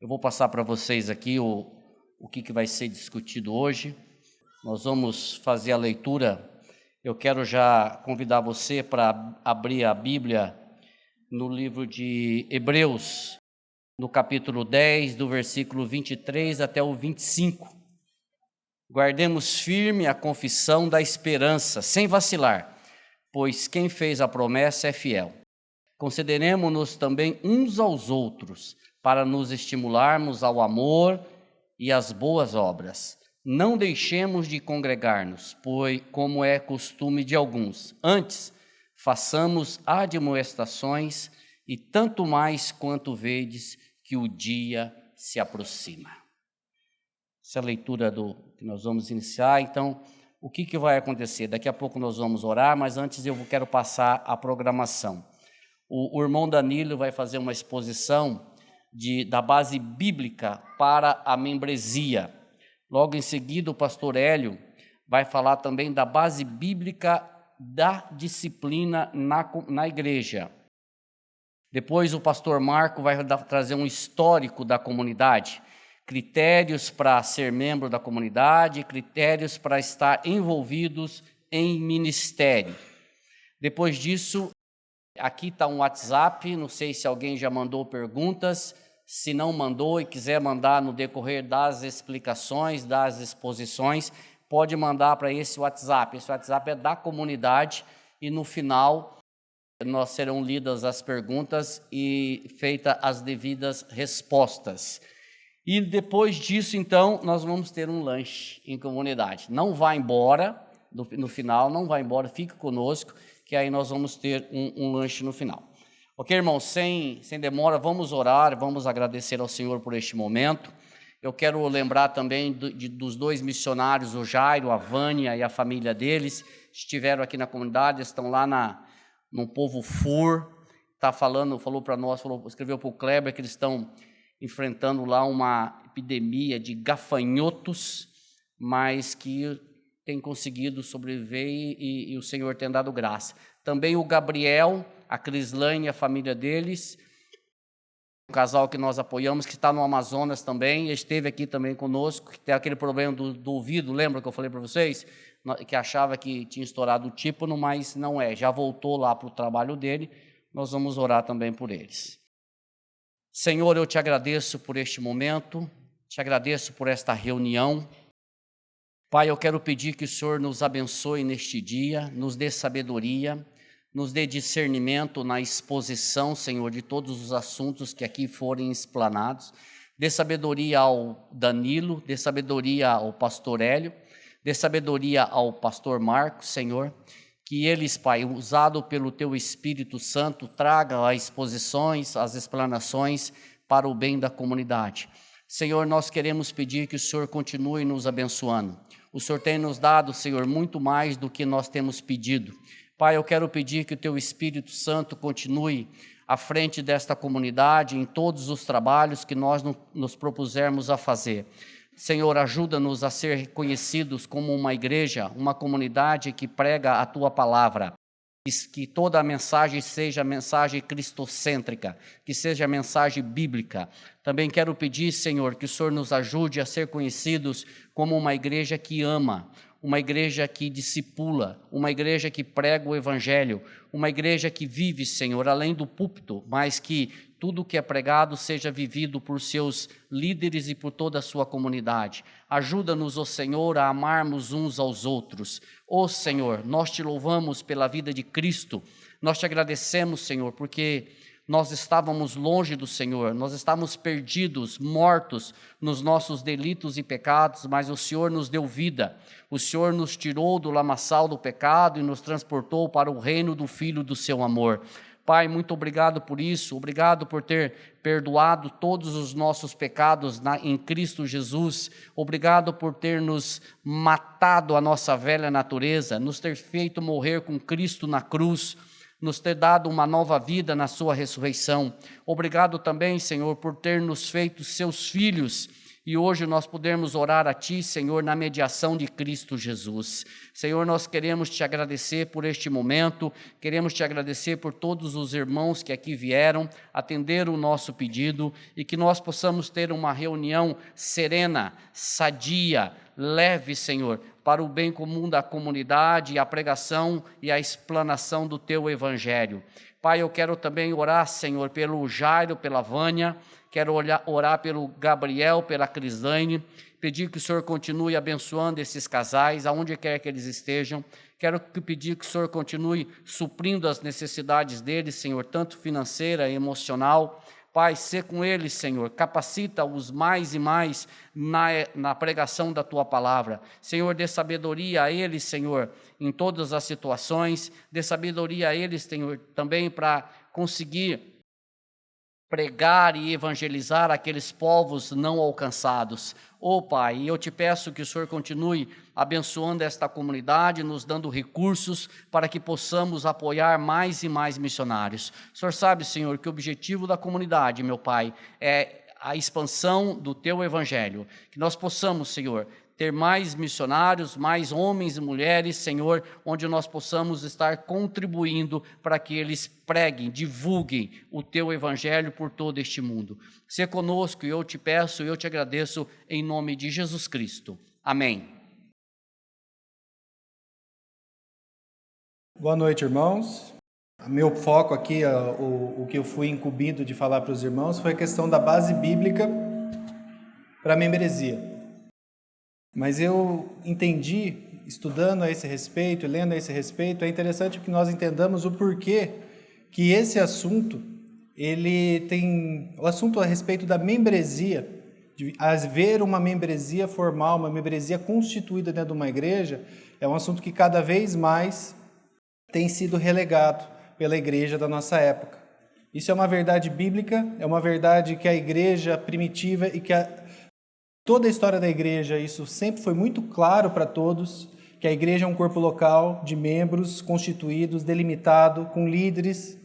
Eu vou passar para vocês aqui o que vai ser discutido hoje. Nós vamos fazer a leitura. Eu quero já convidar você para abrir a Bíblia no livro de Hebreus, no capítulo 10, do versículo 23 até o 25. Guardemos firme a confissão da esperança, sem vacilar, pois quem fez a promessa é fiel. Consideremo-nos também uns aos outros, para nos estimularmos ao amor e às boas obras. Não deixemos de congregar-nos, pois como é costume de alguns. Antes, façamos admoestações, e tanto mais quanto vedes que o dia se aproxima. Essa é a leitura que nós vamos iniciar. Então, o que vai acontecer? Daqui a pouco nós vamos orar, mas antes eu quero passar a programação. O irmão Danilo vai fazer uma exposição da base bíblica para a membresia. Logo em seguida, o pastor Hélio vai falar também da base bíblica da disciplina na igreja. Depois, o pastor Marco vai trazer um histórico da comunidade, critérios para ser membro da comunidade, critérios para estar envolvidos em ministério. Depois disso, aqui está um WhatsApp, não sei se alguém já mandou perguntas. Se não mandou e quiser mandar no decorrer das explicações, das exposições, pode mandar para esse WhatsApp. Esse WhatsApp é da comunidade e no final nós serão lidas as perguntas e feitas as devidas respostas. E depois disso, então, nós vamos ter um lanche em comunidade. Não vá embora, no final, não vá embora, fique conosco, que aí nós vamos ter um lanche no final. Ok, irmãos, sem demora, vamos orar, vamos agradecer ao Senhor por este momento. Eu quero lembrar também dos dois missionários, o Jairo, a Vânia e a família deles, estiveram aqui na comunidade, estão lá no Povo Fur, falou para nós, escreveu para o Kleber que eles estão enfrentando lá uma epidemia de gafanhotos, mas que tem conseguido sobreviver e o Senhor tem dado graça. Também o Gabriel, a Crislaine e a família deles, um casal que nós apoiamos, que está no Amazonas também, esteve aqui também conosco, que tem aquele problema do ouvido, lembra que eu falei para vocês? Que achava que tinha estourado o tímpano, mas não é, já voltou lá para o trabalho dele, nós vamos orar também por eles. Senhor, eu te agradeço por este momento, te agradeço por esta reunião. Pai, eu quero pedir que o Senhor nos abençoe neste dia, nos dê sabedoria, nos dê discernimento na exposição, Senhor, de todos os assuntos que aqui forem explanados. Dê sabedoria ao Danilo, dê sabedoria ao pastor Hélio, dê sabedoria ao pastor Marcos, Senhor, que eles, Pai, usado pelo Teu Espírito Santo, tragam as exposições, as explanações para o bem da comunidade. Senhor, nós queremos pedir que o Senhor continue nos abençoando. O Senhor tem nos dado, Senhor, muito mais do que nós temos pedido. Pai, eu quero pedir que o Teu Espírito Santo continue à frente desta comunidade, em todos os trabalhos que nós nos propusermos a fazer. Senhor, ajuda-nos a ser reconhecidos como uma igreja, uma comunidade que prega a Tua palavra. Que toda a mensagem seja mensagem cristocêntrica, que seja mensagem bíblica. Também quero pedir, Senhor, que o Senhor nos ajude a ser conhecidos como uma igreja que ama, uma igreja que discipula, uma igreja que prega o Evangelho, uma igreja que vive, Senhor, além do púlpito, mas que tudo que é pregado seja vivido por seus líderes e por toda a sua comunidade. Ajuda-nos, ó Senhor, a amarmos uns aos outros. Ó Senhor, nós te louvamos pela vida de Cristo, nós te agradecemos, Senhor, porque nós estávamos longe do Senhor, nós estávamos perdidos, mortos nos nossos delitos e pecados, mas o Senhor nos deu vida, o Senhor nos tirou do lamaçal do pecado e nos transportou para o reino do Filho do seu amor. Pai, muito obrigado por isso, obrigado por ter perdoado todos os nossos pecados em Cristo Jesus, obrigado por ter nos matado a nossa velha natureza, nos ter feito morrer com Cristo na cruz, nos ter dado uma nova vida na sua ressurreição. Obrigado também, Senhor, por ter nos feito seus filhos e hoje nós podemos orar a Ti, Senhor, na mediação de Cristo Jesus. Senhor, nós queremos Te agradecer por este momento, queremos Te agradecer por todos os irmãos que aqui vieram atender o nosso pedido e que nós possamos ter uma reunião serena, sadia, leve, Senhor, para o bem comum da comunidade e a pregação e a explanação do Teu Evangelho. Pai, eu quero também orar, Senhor, pelo Jairo, pela Vânia, quero orar pelo Gabriel, pela Crislaine, pedir que o Senhor continue abençoando esses casais, aonde quer que eles estejam. Quero pedir que o Senhor continue suprindo as necessidades deles, Senhor, tanto financeira e emocional. Pai, sê com eles, Senhor, capacita-os mais e mais na pregação da Tua palavra. Senhor, dê sabedoria a eles, Senhor, em todas as situações, dê sabedoria a eles, Senhor, também para conseguir pregar e evangelizar aqueles povos não alcançados. Pai, eu te peço que o Senhor continue abençoando esta comunidade, nos dando recursos para que possamos apoiar mais e mais missionários. O Senhor sabe, Senhor, que o objetivo da comunidade, meu Pai, é a expansão do Teu Evangelho. Que nós possamos, Senhor, ter mais missionários, mais homens e mulheres, Senhor, onde nós possamos estar contribuindo para que eles preguem, divulguem o Teu Evangelho por todo este mundo. Sê conosco, e eu te peço, e eu te agradeço, em nome de Jesus Cristo. Amém. Boa noite, irmãos. Meu foco aqui, o que eu fui incumbido de falar para os irmãos, foi a questão da base bíblica para a membresia. Mas eu entendi, estudando a esse respeito, lendo a esse respeito, é interessante que nós entendamos o porquê que esse assunto, ele tem o assunto a respeito da membresia, de haver uma membresia formal, uma membresia constituída dentro de uma igreja, é um assunto que cada vez mais tem sido relegado pela igreja da nossa época. Isso é uma verdade bíblica, é uma verdade que a igreja primitiva e que toda a história da igreja, isso sempre foi muito claro para todos, que a igreja é um corpo local de membros constituídos, delimitado, com líderes.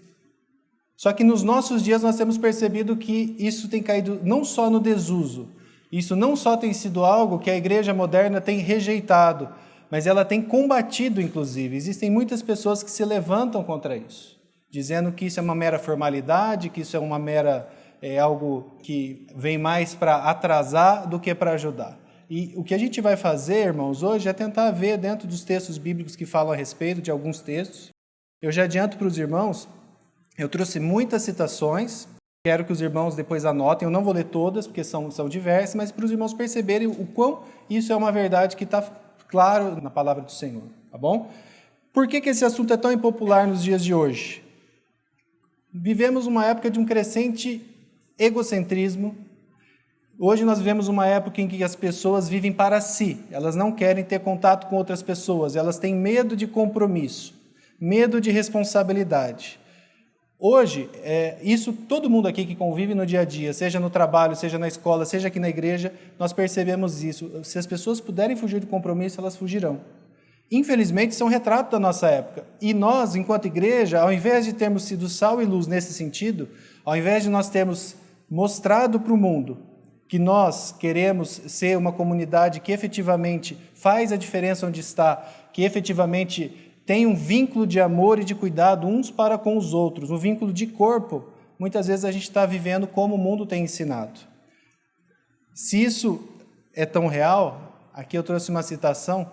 Só que nos nossos dias nós temos percebido que isso tem caído não só no desuso, isso não só tem sido algo que a igreja moderna tem rejeitado, mas ela tem combatido, inclusive. Existem muitas pessoas que se levantam contra isso, dizendo que isso é uma mera formalidade, que isso é uma mera... é algo que vem mais para atrasar do que para ajudar. E o que a gente vai fazer, irmãos, hoje é tentar ver dentro dos textos bíblicos que falam a respeito de alguns textos. Eu já adianto para os irmãos, eu trouxe muitas citações, quero que os irmãos depois anotem, eu não vou ler todas, porque são diversas, mas para os irmãos perceberem o quão isso é uma verdade que está claro na palavra do Senhor, tá bom? Por que esse assunto é tão impopular nos dias de hoje? Vivemos uma época de um crescente egocentrismo. Hoje nós vivemos uma época em que as pessoas vivem para si, elas não querem ter contato com outras pessoas, elas têm medo de compromisso, medo de responsabilidade. Hoje, isso todo mundo aqui que convive no dia a dia, seja no trabalho, seja na escola, seja aqui na igreja, nós percebemos isso. Se as pessoas puderem fugir do compromisso, elas fugirão. Infelizmente, isso é um retrato da nossa época. E nós, enquanto igreja, ao invés de termos sido sal e luz nesse sentido, ao invés de nós termos mostrado para o mundo que nós queremos ser uma comunidade que efetivamente faz a diferença onde está, que efetivamente tem um vínculo de amor e de cuidado uns para com os outros, um vínculo de corpo, muitas vezes a gente está vivendo como o mundo tem ensinado. Se isso é tão real, aqui eu trouxe uma citação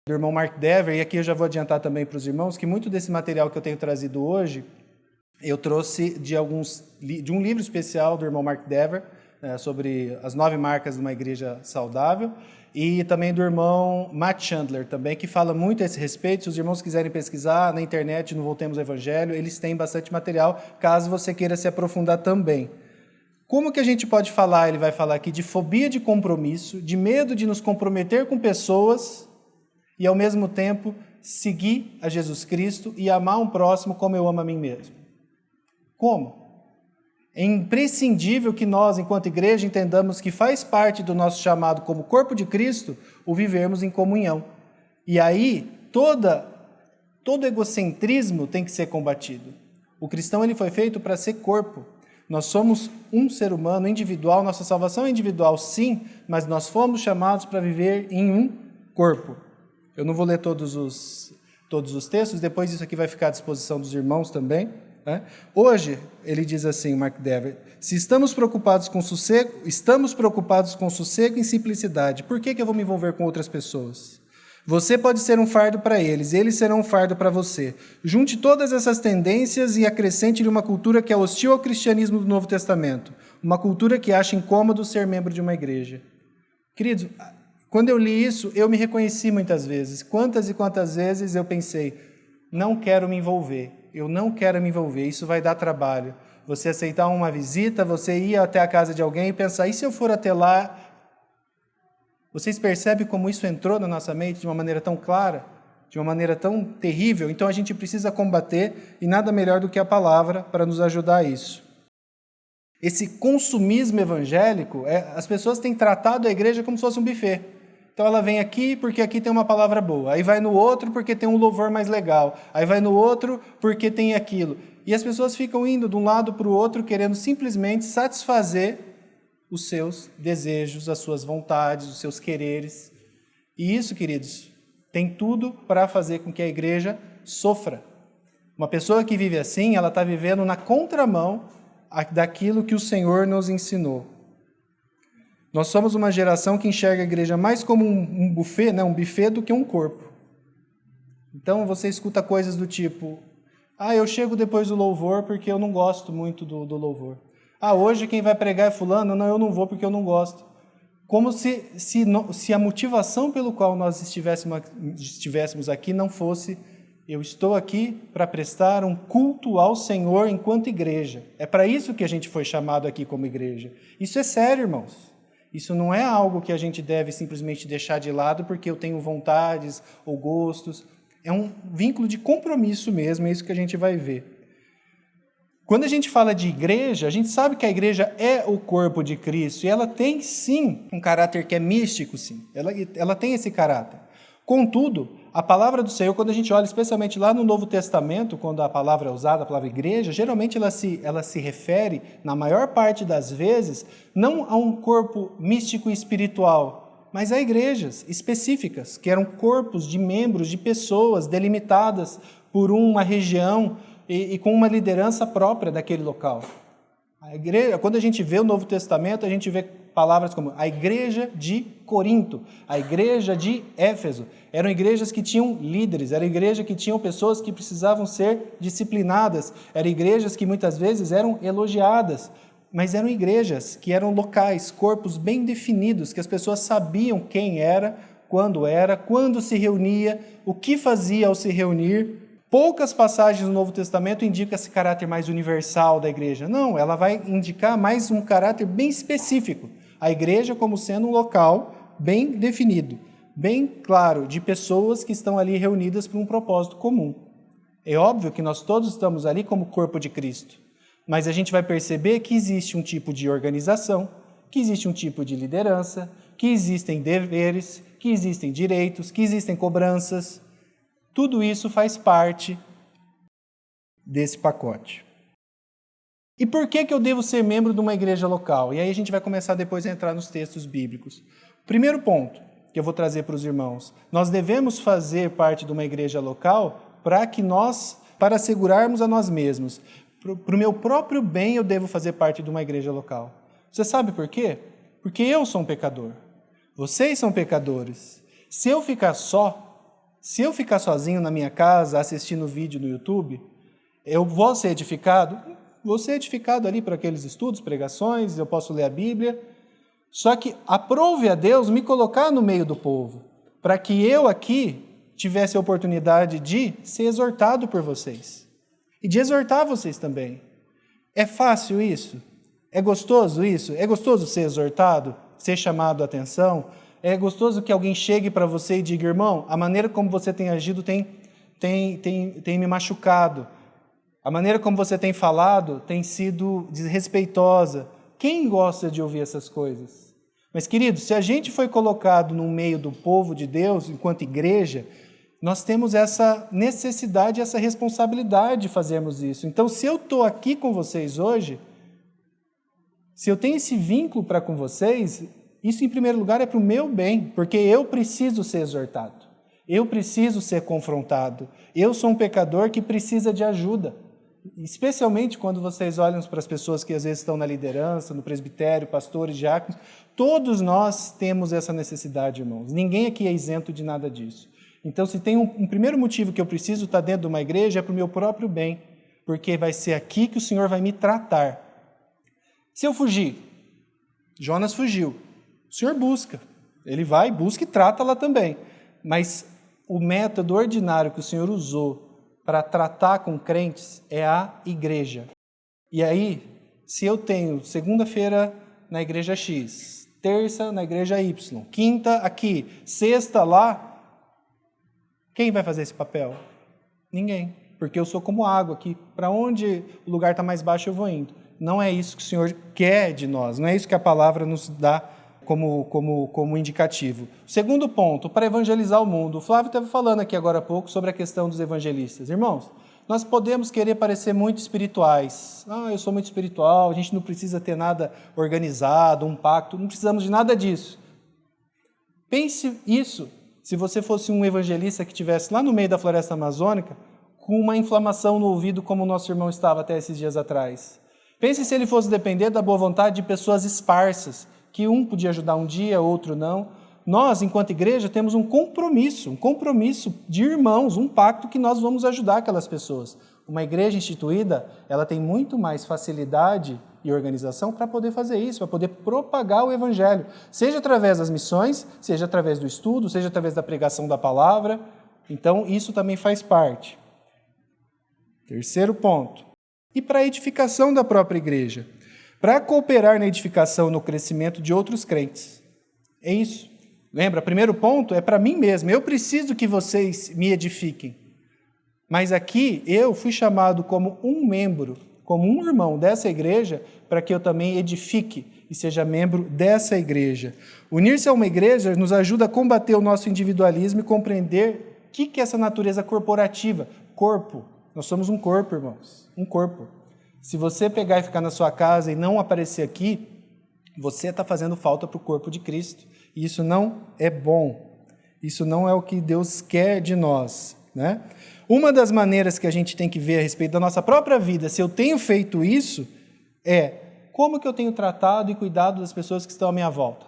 do irmão Mark Dever, e aqui eu já vou adiantar também para os irmãos, que muito desse material que eu tenho trazido hoje, eu trouxe de um livro especial do irmão Mark Dever, sobre as 9 marcas de uma igreja saudável, e também do irmão Matt Chandler, também, que fala muito a esse respeito. Se os irmãos quiserem pesquisar na internet, no Voltemos ao Evangelho, eles têm bastante material, caso você queira se aprofundar também. Como que a gente pode falar, ele vai falar aqui, de fobia de compromisso, de medo de nos comprometer com pessoas e, ao mesmo tempo, seguir a Jesus Cristo e amar um próximo como eu amo a mim mesmo. Como? É imprescindível que nós, enquanto igreja, entendamos que faz parte do nosso chamado como corpo de Cristo o vivermos em comunhão. E aí, todo egocentrismo tem que ser combatido. O cristão ele foi feito para ser corpo. Nós somos um ser humano individual, nossa salvação é individual sim, mas nós fomos chamados para viver em um corpo. Eu não vou ler todos os textos, depois isso aqui vai ficar à disposição dos irmãos também. Né? Hoje, ele diz assim, Mark Dever, se estamos preocupados com sossego e simplicidade, por que eu vou me envolver com outras pessoas? Você pode ser um fardo para eles serão um fardo para você. Junte todas essas tendências e acrescente-lhe uma cultura que é hostil ao cristianismo do Novo Testamento, uma cultura que acha incômodo ser membro de uma igreja. Queridos, quando eu li isso, eu me reconheci muitas vezes. Quantas e quantas vezes eu pensei, não quero me envolver, eu não quero me envolver, isso vai dar trabalho. Você aceitar uma visita, você ir até a casa de alguém e pensar, e se eu for até lá? Vocês percebem como isso entrou na nossa mente de uma maneira tão clara, de uma maneira tão terrível? Então a gente precisa combater, e nada melhor do que a palavra para nos ajudar a isso. Esse consumismo evangélico, as pessoas têm tratado a igreja como se fosse um buffet. Então ela vem aqui porque aqui tem uma palavra boa, aí vai no outro porque tem um louvor mais legal, aí vai no outro porque tem aquilo. E as pessoas ficam indo de um lado para o outro querendo simplesmente satisfazer os seus desejos, as suas vontades, os seus quereres. E isso, queridos, tem tudo para fazer com que a igreja sofra. Uma pessoa que vive assim, ela está vivendo na contramão daquilo que o Senhor nos ensinou. Nós somos uma geração que enxerga a igreja mais como um buffet, né? Um buffet do que um corpo. Então você escuta coisas do tipo, eu chego depois do louvor porque eu não gosto muito do louvor. Hoje quem vai pregar é fulano? Não, eu não vou porque eu não gosto. Como se a motivação pelo qual nós estivéssemos aqui não fosse, eu estou aqui para prestar um culto ao Senhor enquanto igreja. É para isso que a gente foi chamado aqui como igreja. Isso é sério, irmãos. Isso não é algo que a gente deve simplesmente deixar de lado porque eu tenho vontades ou gostos. É um vínculo de compromisso mesmo, é isso que a gente vai ver. Quando a gente fala de igreja, a gente sabe que a igreja é o corpo de Cristo e ela tem, sim, um caráter que é místico, sim. Ela tem esse caráter. Contudo, a palavra do Senhor, quando a gente olha, especialmente lá no Novo Testamento, quando a palavra é usada, a palavra igreja, geralmente ela se refere, na maior parte das vezes, não a um corpo místico e espiritual, mas a igrejas específicas, que eram corpos de membros, de pessoas delimitadas por uma região, e com uma liderança própria daquele local. A igreja, quando a gente vê o Novo Testamento, a gente vê palavras como a igreja de Corinto, a igreja de Éfeso. Eram igrejas que tinham líderes, eram igrejas que tinham pessoas que precisavam ser disciplinadas, eram igrejas que muitas vezes eram elogiadas, mas eram igrejas que eram locais, corpos bem definidos, que as pessoas sabiam quem era, quando se reunia, o que fazia ao se reunir. Poucas passagens do Novo Testamento indicam esse caráter mais universal da igreja. Não, ela vai indicar mais um caráter bem específico. A igreja como sendo um local bem definido, bem claro, de pessoas que estão ali reunidas por um propósito comum. É óbvio que nós todos estamos ali como corpo de Cristo, mas a gente vai perceber que existe um tipo de organização, que existe um tipo de liderança, que existem deveres, que existem direitos, que existem cobranças. Tudo isso faz parte desse pacote. E por que eu devo ser membro de uma igreja local? E aí a gente vai começar depois a entrar nos textos bíblicos. Primeiro ponto que eu vou trazer para os irmãos. Nós devemos fazer parte de uma igreja local para assegurarmos a nós mesmos. Para o meu próprio bem eu devo fazer parte de uma igreja local. Você sabe por quê? Porque eu sou um pecador. Vocês são pecadores. Se eu ficar sozinho na minha casa, assistindo vídeo no YouTube, eu vou ser edificado? Vou ser edificado ali para aqueles estudos, pregações, eu posso ler a Bíblia. Só que aprove a Deus me colocar no meio do povo, para que eu aqui tivesse a oportunidade de ser exortado por vocês. E de exortar vocês também. É fácil isso? É gostoso isso? É gostoso ser exortado? Ser chamado a atenção? É gostoso que alguém chegue para você e diga, irmão, a maneira como você tem agido tem me machucado. A maneira como você tem falado tem sido desrespeitosa. Quem gosta de ouvir essas coisas? Mas, queridos, se a gente foi colocado no meio do povo de Deus, enquanto igreja, nós temos essa necessidade, essa responsabilidade de fazermos isso. Então, se eu estou aqui com vocês hoje, Se eu tenho esse vínculo para com vocês, isso em primeiro lugar é para o meu bem, porque eu preciso ser exortado, eu preciso ser confrontado, eu sou um pecador que precisa de ajuda. Especialmente quando vocês olham para as pessoas que às vezes estão na liderança, no presbitério, pastores, diáconos, todos nós temos essa necessidade, irmãos. Ninguém aqui é isento de nada disso. Então, se tem um primeiro motivo que eu preciso estar dentro de uma igreja, é para o meu próprio bem, porque vai ser aqui que o Senhor vai me tratar. Se eu fugir, Jonas fugiu, o Senhor busca, ele vai, busca e trata lá também, mas o método ordinário que o Senhor usou para tratar com crentes é a igreja. E aí, se eu tenho segunda-feira na igreja X, terça na igreja Y, quinta aqui, sexta lá, quem vai fazer esse papel? Ninguém, porque eu sou como água aqui, para onde o lugar está mais baixo eu vou indo. Não é isso que o Senhor quer de nós, não é isso que a palavra nos dá como indicativo. Segundo ponto, para evangelizar o mundo. O Flávio estava falando aqui agora há pouco sobre a questão dos evangelistas. Irmãos, nós podemos querer parecer muito espirituais. Eu sou muito espiritual, a gente não precisa ter nada organizado, um pacto, não precisamos de nada disso. Pense isso, se você fosse um evangelista que estivesse lá no meio da floresta amazônica, com uma inflamação no ouvido como o nosso irmão estava até esses dias atrás. Pense se ele fosse depender da boa vontade de pessoas esparsas, que um podia ajudar um dia, outro não. Nós, enquanto igreja, temos um compromisso de irmãos, um pacto que nós vamos ajudar aquelas pessoas. Uma igreja instituída, ela tem muito mais facilidade e organização para poder fazer isso, para poder propagar o evangelho, seja através das missões, seja através do estudo, seja através da pregação da palavra. Então, isso também faz parte. Terceiro ponto. E para a edificação da própria igreja, para cooperar na edificação e no crescimento de outros crentes. É isso. Lembra, primeiro ponto é para mim mesmo. Eu preciso que vocês me edifiquem. Mas aqui eu fui chamado como um membro, como um irmão dessa igreja, para que eu também edifique e seja membro dessa igreja. Unir-se a uma igreja nos ajuda a combater o nosso individualismo e compreender o que é essa natureza corporativa. Corpo. Nós somos um corpo, irmãos. Um corpo. Se você pegar e ficar na sua casa e não aparecer aqui, você está fazendo falta para o corpo de Cristo. E isso não é bom. Isso não é o que Deus quer de nós, né? Uma das maneiras que a gente tem que ver a respeito da nossa própria vida, se eu tenho feito isso, é como que eu tenho tratado e cuidado das pessoas que estão à minha volta.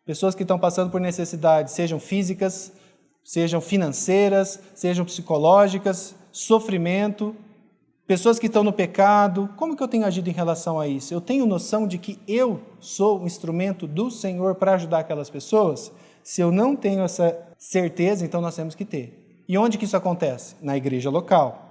Pessoas que estão passando por necessidades, sejam físicas, sejam financeiras, sejam psicológicas, sofrimento, pessoas que estão no pecado. Como que eu tenho agido em relação a isso? Eu tenho noção de que eu sou um instrumento do Senhor para ajudar aquelas pessoas? Se eu não tenho essa certeza, então nós temos que ter. E onde que isso acontece? Na igreja local.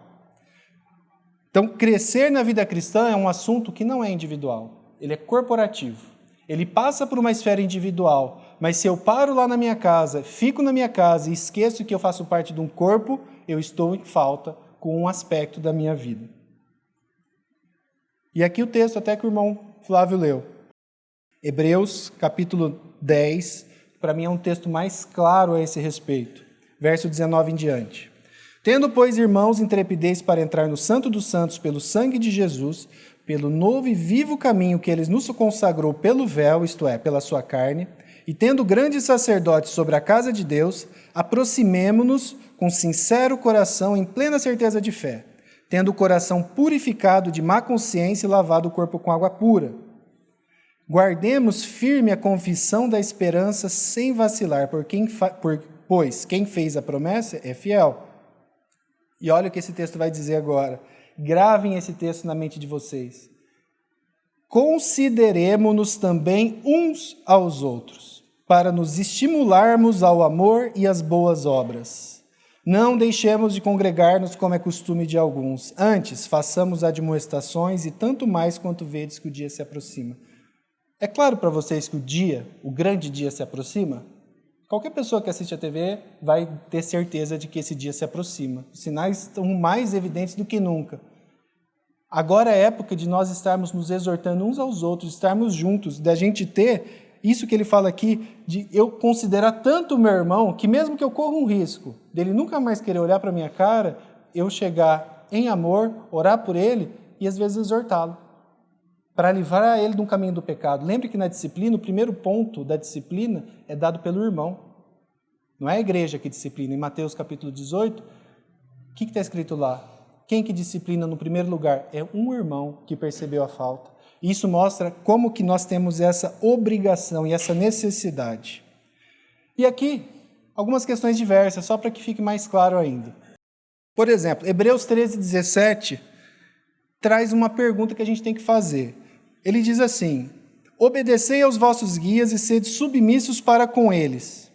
Então, crescer na vida cristã é um assunto que não é individual, ele é corporativo. Ele passa por uma esfera individual, mas se eu paro lá na minha casa, fico na minha casa e esqueço que eu faço parte de um corpo, eu estou em falta com um aspecto da minha vida. E aqui o texto até que o irmão Flávio leu. Hebreus, capítulo 10, para mim é um texto mais claro a esse respeito. Verso 19 em diante. Tendo, pois, irmãos, intrepidez para entrar no Santo dos Santos pelo sangue de Jesus, pelo novo e vivo caminho que ele nos consagrou pelo véu, isto é, pela sua carne, e tendo grandes sacerdotes sobre a casa de Deus, aproximemo-nos com sincero coração, em plena certeza de fé, tendo o coração purificado de má consciência e lavado o corpo com água pura. Guardemos firme a confissão da esperança sem vacilar, pois quem fez a promessa é fiel. E olha o que esse texto vai dizer agora. Gravem esse texto na mente de vocês. Consideremo-nos também uns aos outros, para nos estimularmos ao amor e às boas obras. Não deixemos de congregar-nos como é costume de alguns. Antes, façamos admoestações e tanto mais quanto vedes que o dia se aproxima. É claro para vocês que o grande dia se aproxima? Qualquer pessoa que assiste a TV vai ter certeza de que esse dia se aproxima. Os sinais estão mais evidentes do que nunca. Agora é época de nós estarmos nos exortando uns aos outros, estarmos juntos, da gente ter isso que ele fala aqui, de eu considerar tanto o meu irmão, que mesmo que eu corra um risco dele nunca mais querer olhar para a minha cara, eu chegar em amor, orar por ele e às vezes exortá-lo. para livrar ele de um caminho do pecado. Lembre que na disciplina, o primeiro ponto da disciplina é dado pelo irmão. Não é a igreja que disciplina. Em Mateus capítulo 18, o que está escrito lá? Quem que disciplina no primeiro lugar? É um irmão que percebeu a falta. Isso mostra como que nós temos essa obrigação e essa necessidade. E aqui, algumas questões diversas, só para que fique mais claro ainda. Por exemplo, Hebreus 13:17 traz uma pergunta que a gente tem que fazer. Ele diz assim: obedecei aos vossos guias e sede submissos para com eles.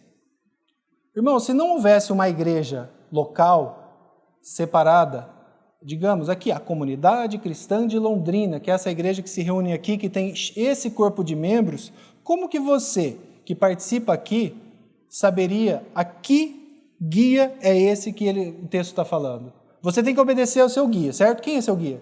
Irmão, se não houvesse uma igreja local, separada, digamos aqui, a comunidade cristã de Londrina, que é essa igreja que se reúne aqui, que tem esse corpo de membros, como que você, que participa aqui, saberia a que guia é esse que o texto está falando? Você tem que obedecer ao seu guia, certo? Quem é seu guia?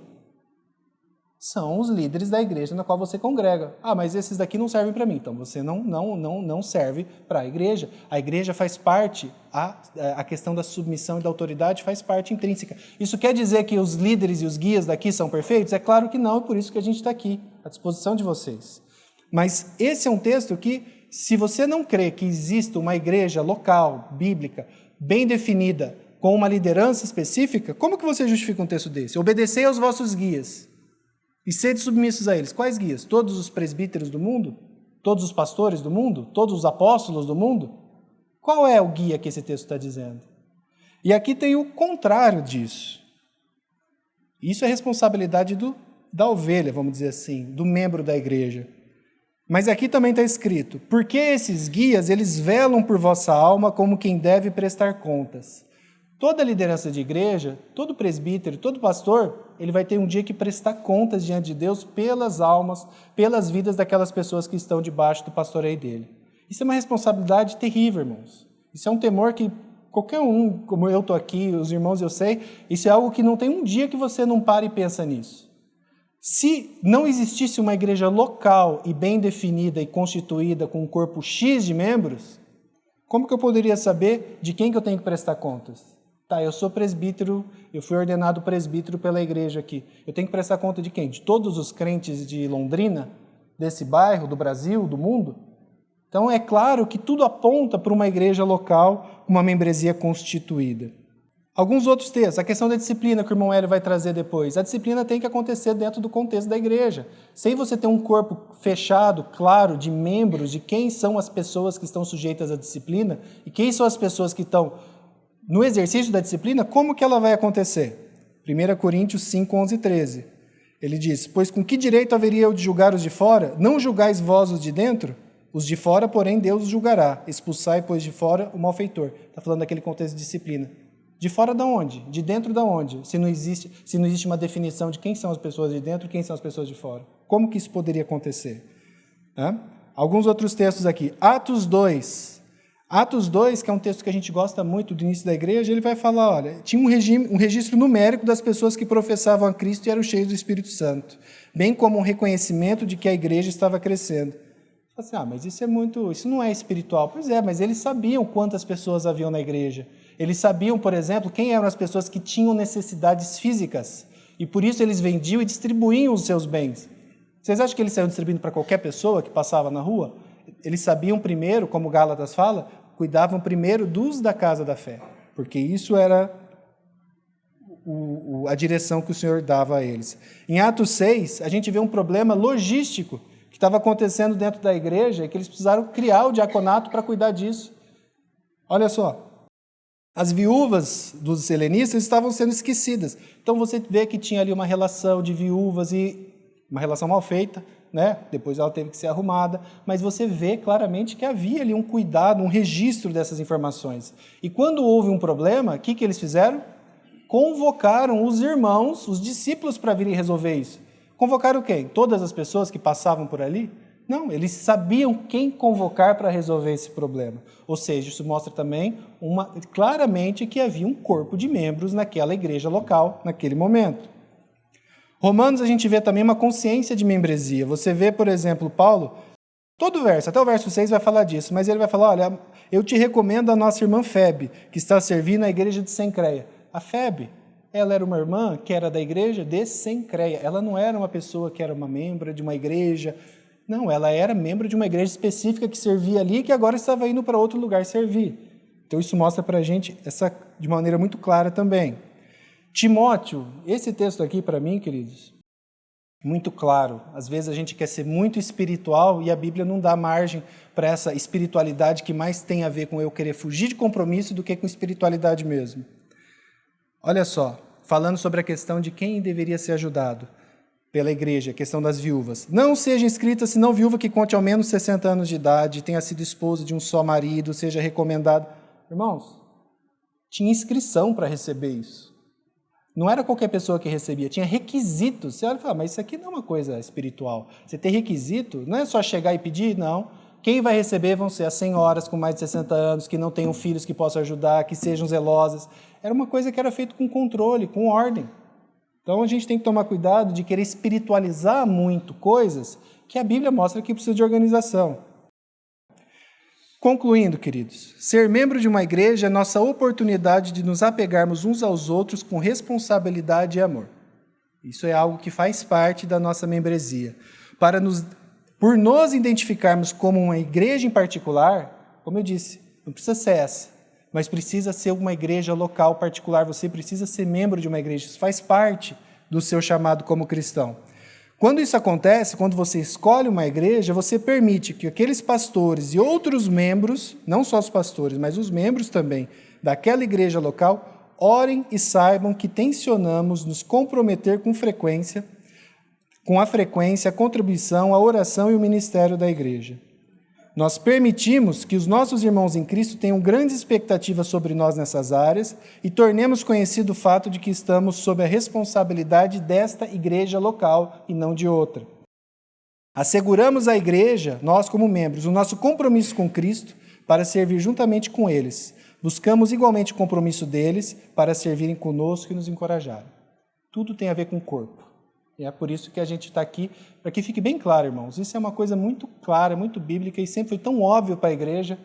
São os líderes da igreja na qual você congrega. Ah, mas esses daqui não servem para mim. Então você não serve para a igreja. A igreja faz parte, a questão da submissão e da autoridade faz parte intrínseca. Isso quer dizer que os líderes e os guias daqui são perfeitos? É claro que não, é por isso que a gente está aqui, à disposição de vocês. Mas esse é um texto que, se você não crê que exista uma igreja local, bíblica, bem definida, com uma liderança específica, como que você justifica um texto desse? Obedecei aos vossos guias e sede submissos a eles. Quais guias? Todos os presbíteros do mundo? Todos os pastores do mundo? Todos os apóstolos do mundo? Qual é o guia que esse texto está dizendo? E aqui tem o contrário disso. Isso é responsabilidade da ovelha, vamos dizer assim, do membro da igreja. Mas aqui também está escrito: porque esses guias, eles velam por vossa alma como quem deve prestar contas. Toda liderança de igreja, todo presbítero, todo pastor, ele vai ter um dia que prestar contas diante de Deus pelas almas, pelas vidas daquelas pessoas que estão debaixo do pastoreio dele. Isso é uma responsabilidade terrível, irmãos. Isso é um temor que qualquer um, como eu estou aqui, os irmãos eu sei, isso é algo que não tem um dia que você não para e pensa nisso. Se não existisse uma igreja local e bem definida e constituída com um corpo X de membros, como que eu poderia saber de quem que eu tenho que prestar contas? Tá, eu sou presbítero, eu fui ordenado presbítero pela igreja aqui. Eu tenho que prestar conta de quem? De todos os crentes de Londrina, desse bairro, do Brasil, do mundo? Então é claro que tudo aponta para uma igreja local, uma membresia constituída. Alguns outros textos, a questão da disciplina que o irmão Hélio vai trazer depois. A disciplina tem que acontecer dentro do contexto da igreja. Sem você ter um corpo fechado, claro, de membros, de quem são as pessoas que estão sujeitas à disciplina e quem são as pessoas que estão no exercício da disciplina, como que ela vai acontecer? 1 Coríntios 5, 11 e 13. Ele diz: pois com que direito haveria eu de julgar os de fora? Não julgais vós os de dentro? Os de fora, porém, Deus os julgará. Expulsai, pois, de fora o malfeitor. Está falando daquele contexto de disciplina. De fora da onde? De dentro da onde? Se não existe uma definição de quem são as pessoas de dentro e quem são as pessoas de fora. Como que isso poderia acontecer? Alguns outros textos aqui. Atos 2, que é um texto que a gente gosta muito do início da igreja, ele vai falar, olha, tinha um registro numérico das pessoas que professavam a Cristo e eram cheios do Espírito Santo, bem como um reconhecimento de que a igreja estava crescendo. Assim, mas isso não é espiritual. Pois é, mas eles sabiam quantas pessoas haviam na igreja. Eles sabiam, por exemplo, quem eram as pessoas que tinham necessidades físicas, e por isso eles vendiam e distribuíam os seus bens. Vocês acham que eles saíam distribuindo para qualquer pessoa que passava na rua? Eles sabiam primeiro, como Gálatas fala, cuidavam primeiro dos da casa da fé, porque isso era a direção que o Senhor dava a eles. Em Atos 6, a gente vê um problema logístico que estava acontecendo dentro da igreja e que eles precisaram criar o diaconato para cuidar disso. Olha só, as viúvas dos helenistas estavam sendo esquecidas. Então você vê que tinha ali uma relação de viúvas e uma relação mal feita, né? Depois ela teve que ser arrumada, mas você vê claramente que havia ali um cuidado, um registro dessas informações. E quando houve um problema, o que eles fizeram? Convocaram os irmãos, os discípulos para virem resolver isso. Convocaram quem? Todas as pessoas que passavam por ali? Não, eles sabiam quem convocar para resolver esse problema. Ou seja, isso mostra também claramente que havia um corpo de membros naquela igreja local, naquele momento. Romanos, a gente vê também uma consciência de membresia. Você vê, por exemplo, Paulo, todo verso, até o verso 6 vai falar disso, mas ele vai falar, olha, eu te recomendo a nossa irmã Febe, que está servindo a igreja de Sencreia. A Febe Ela era uma irmã que era da igreja de Cencreia. Ela não era uma pessoa que era uma membro de uma igreja. Não, ela era membro de uma igreja específica que servia ali e que agora estava indo para outro lugar servir. Então isso mostra para a gente de maneira muito clara também. Timóteo, esse texto aqui para mim, queridos, muito claro. Às vezes a gente quer ser muito espiritual e a Bíblia não dá margem para essa espiritualidade que mais tem a ver com eu querer fugir de compromisso do que com espiritualidade mesmo. Olha só, falando sobre a questão de quem deveria ser ajudado pela igreja, a questão das viúvas. Não seja inscrita senão viúva que conte ao menos 60 anos de idade, tenha sido esposa de um só marido, seja recomendado. Irmãos, tinha inscrição para receber isso. Não era qualquer pessoa que recebia, tinha requisitos. Você olha e fala, mas isso aqui não é uma coisa espiritual. Você tem requisito, não é só chegar e pedir, não. Quem vai receber vão ser as senhoras com mais de 60 anos, que não tenham filhos que possam ajudar, que sejam zelosas. Era uma coisa que era feita com controle, com ordem. Então a gente tem que tomar cuidado de querer espiritualizar muito coisas que a Bíblia mostra que precisa de organização. Concluindo, queridos, ser membro de uma igreja é nossa oportunidade de nos apegarmos uns aos outros com responsabilidade e amor. Isso é algo que faz parte da nossa membresia. Por nos identificarmos como uma igreja em particular, como eu disse, não precisa ser essa, mas precisa ser uma igreja local particular, você precisa ser membro de uma igreja, isso faz parte do seu chamado como cristão. Quando isso acontece, quando você escolhe uma igreja, você permite que aqueles pastores e outros membros, não só os pastores, mas os membros também daquela igreja local, orem e saibam que tensionamos nos comprometer com a frequência, a contribuição, a oração e o ministério da igreja. Nós permitimos que os nossos irmãos em Cristo tenham grandes expectativas sobre nós nessas áreas e tornemos conhecido o fato de que estamos sob a responsabilidade desta igreja local e não de outra. Asseguramos à igreja, nós como membros, o nosso compromisso com Cristo para servir juntamente com eles. Buscamos igualmente o compromisso deles para servirem conosco e nos encorajarem. Tudo tem a ver com o corpo. E é por isso que a gente está aqui, para que fique bem claro, irmãos. Isso é uma coisa muito clara, muito bíblica e sempre foi tão óbvio para a igreja,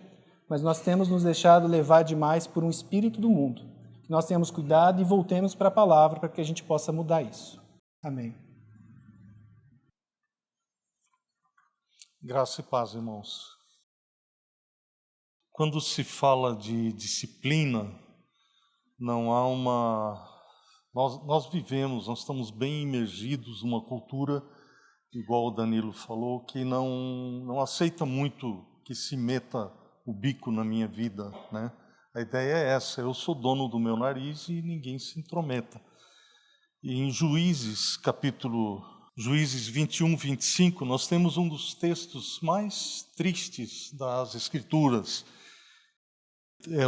mas nós temos nos deixado levar demais por um espírito do mundo. Que nós tenhamos cuidado e voltemos para a palavra para que a gente possa mudar isso. Amém. Graça e paz, irmãos. Quando se fala de disciplina, não há uma... Nós vivemos, nós estamos bem imergidos numa cultura, igual o Danilo falou, que não aceita muito que se meta o bico na minha vida, né? A ideia é essa, eu sou dono do meu nariz e ninguém se intrometa. E em Juízes 21, 25, nós temos um dos textos mais tristes das Escrituras.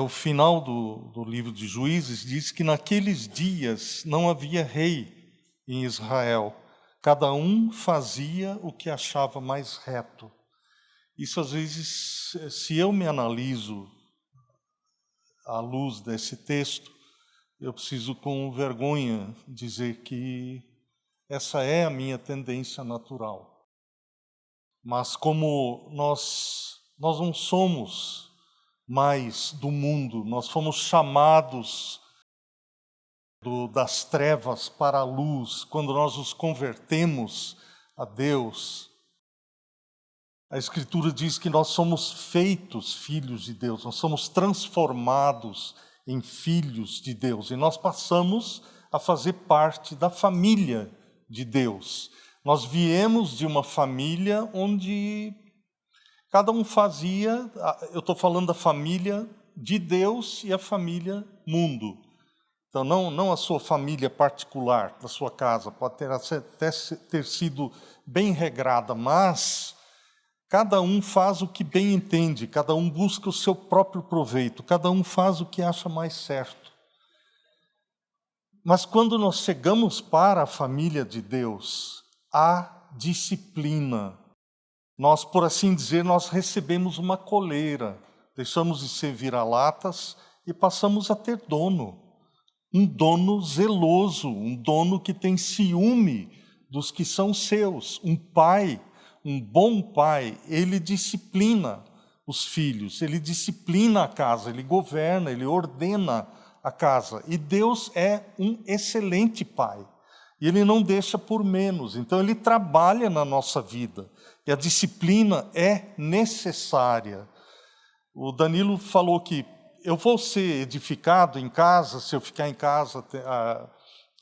O final do livro de Juízes diz que naqueles dias não havia rei em Israel. Cada um fazia o que achava mais reto. Isso, às vezes, se eu me analiso à luz desse texto, eu preciso com vergonha dizer que essa é a minha tendência natural. Mas como nós não somos mais do mundo, nós fomos chamados das trevas para a luz, quando nós nos convertemos a Deus. A Escritura diz que nós somos feitos filhos de Deus, nós somos transformados em filhos de Deus, e nós passamos a fazer parte da família de Deus. Nós viemos de uma família onde cada um fazia, eu estou falando da família de Deus e a família mundo. Então, não a sua família particular, da sua casa, pode até ter sido bem regrada, mas cada um faz o que bem entende, cada um busca o seu próprio proveito, cada um faz o que acha mais certo. Mas quando nós chegamos para a família de Deus, há disciplina. Nós, por assim dizer, nós recebemos uma coleira, deixamos de ser vira-latas e passamos a ter dono. Um dono zeloso, um dono que tem ciúme dos que são seus. Um pai, um bom pai, ele disciplina os filhos, ele disciplina a casa, ele governa, ele ordena a casa. E Deus é um excelente pai. E Ele não deixa por menos. Então, Ele trabalha na nossa vida. E a disciplina é necessária. O Danilo falou que eu vou ser edificado em casa, se eu ficar em casa,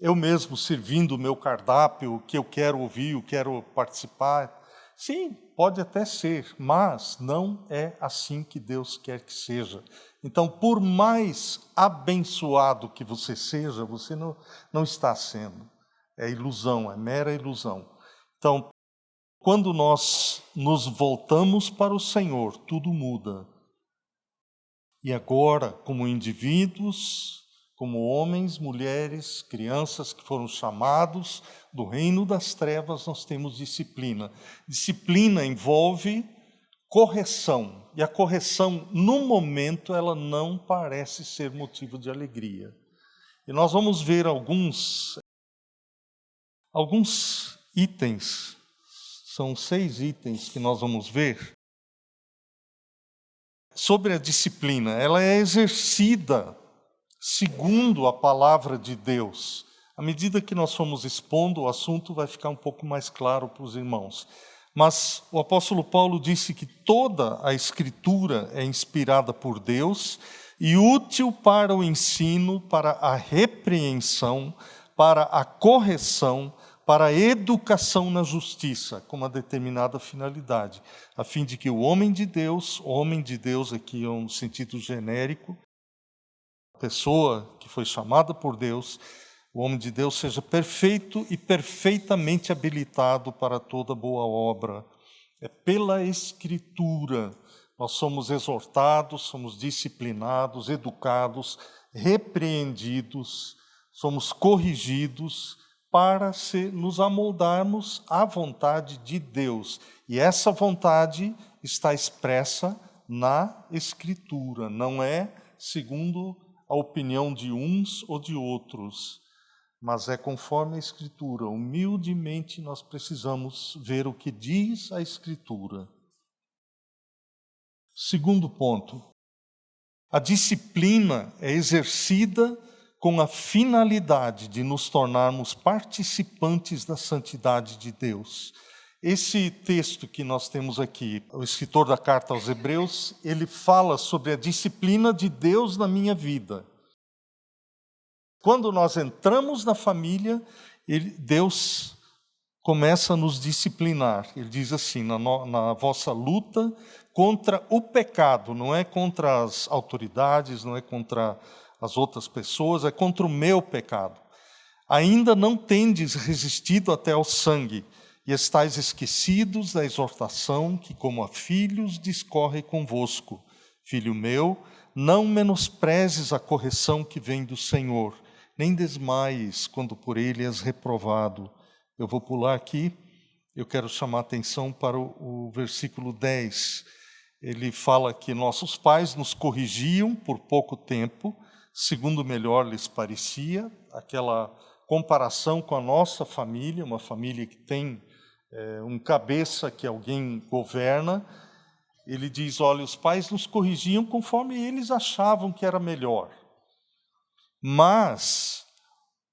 eu mesmo servindo o meu cardápio, o que eu quero ouvir, eu quero participar. Sim, pode até ser, mas não é assim que Deus quer que seja. Então, por mais abençoado que você seja, você não está sendo. É ilusão, é mera ilusão. Então, quando nós nos voltamos para o Senhor, tudo muda. E agora, como indivíduos, como homens, mulheres, crianças que foram chamados do reino das trevas, nós temos disciplina. Disciplina envolve correção. E a correção, no momento, ela não parece ser motivo de alegria. E nós vamos ver alguns itens, são 6 itens que nós vamos ver, sobre a disciplina. Ela é exercida segundo a palavra de Deus. À medida que nós formos expondo, o assunto vai ficar um pouco mais claro para os irmãos. Mas o apóstolo Paulo disse que toda a Escritura é inspirada por Deus e útil para o ensino, para a repreensão, para a correção, para a educação na justiça, com uma determinada finalidade, a fim de que o homem de Deus aqui é um sentido genérico, a pessoa que foi chamada por Deus, o homem de Deus seja perfeito e perfeitamente habilitado para toda boa obra. É pela Escritura. Nós somos exortados, somos disciplinados, educados, repreendidos, somos corrigidos para nos amoldarmos à vontade de Deus. E essa vontade está expressa na Escritura, não é segundo a opinião de uns ou de outros, mas é conforme a Escritura. Humildemente nós precisamos ver o que diz a Escritura. Segundo ponto, a disciplina é exercida com a finalidade de nos tornarmos participantes da santidade de Deus. Esse texto que nós temos aqui, o escritor da carta aos Hebreus, ele fala sobre a disciplina de Deus na minha vida. Quando nós entramos na família, Deus começa a nos disciplinar. Ele diz assim, na vossa luta contra o pecado, não é contra as autoridades, não é contra as outras pessoas, é contra o meu pecado. Ainda não tendes resistido até ao sangue, e estáis esquecidos da exortação que, como a filhos, discorre convosco. Filho meu, não menosprezes a correção que vem do Senhor, nem desmaies quando por ele és reprovado. Eu vou pular aqui, eu quero chamar a atenção para o versículo 10. Ele fala que nossos pais nos corrigiam por pouco tempo, segundo melhor lhes parecia, aquela comparação com a nossa família, uma família que tem um cabeça que alguém governa. Ele diz, olha, os pais nos corrigiam conforme eles achavam que era melhor. Mas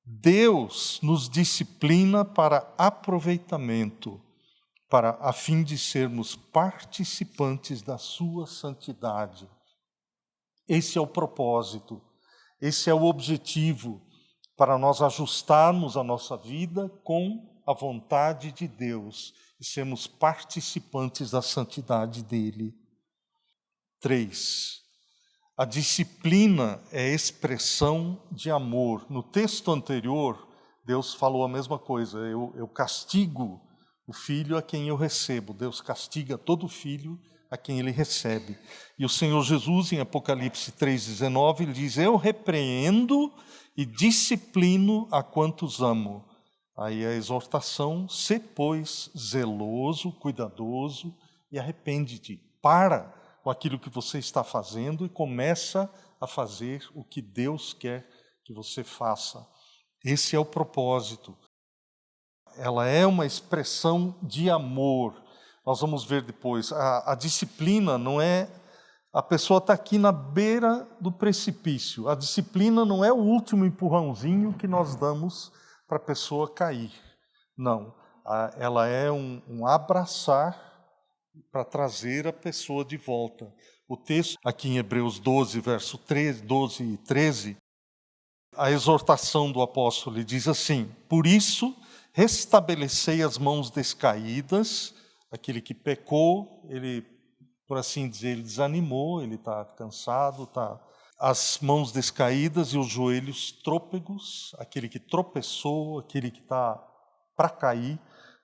Deus nos disciplina para aproveitamento, a fim de sermos participantes da sua santidade. Esse é o propósito, esse é o objetivo, para nós ajustarmos a nossa vida com a vontade de Deus e sermos participantes da santidade dele. 3. A disciplina é expressão de amor. No texto anterior, Deus falou a mesma coisa. Eu castigo o filho a quem eu recebo. Deus castiga todo filho a quem ele recebe. E o Senhor Jesus, em Apocalipse 3,19, ele diz, eu repreendo e disciplino a quantos amo. Aí a exortação, sê, pois, zeloso, cuidadoso e arrepende-te. Para com aquilo que você está fazendo e começa a fazer o que Deus quer que você faça. Esse é o propósito. Ela é uma expressão de amor. Nós vamos ver depois. A disciplina não é A pessoa está aqui na beira do precipício. A disciplina não é o último empurrãozinho que nós damos para a pessoa cair. Não, ela é um abraçar para trazer a pessoa de volta. O texto aqui em Hebreus 12, verso 12 e 13, a exortação do apóstolo ele diz assim: por isso, restabelecei as mãos descaídas. Aquele que pecou, ele, por assim dizer, ele desanimou, ele está cansado, as mãos descaídas e os joelhos trôpegos, aquele que tropeçou, aquele que está para cair,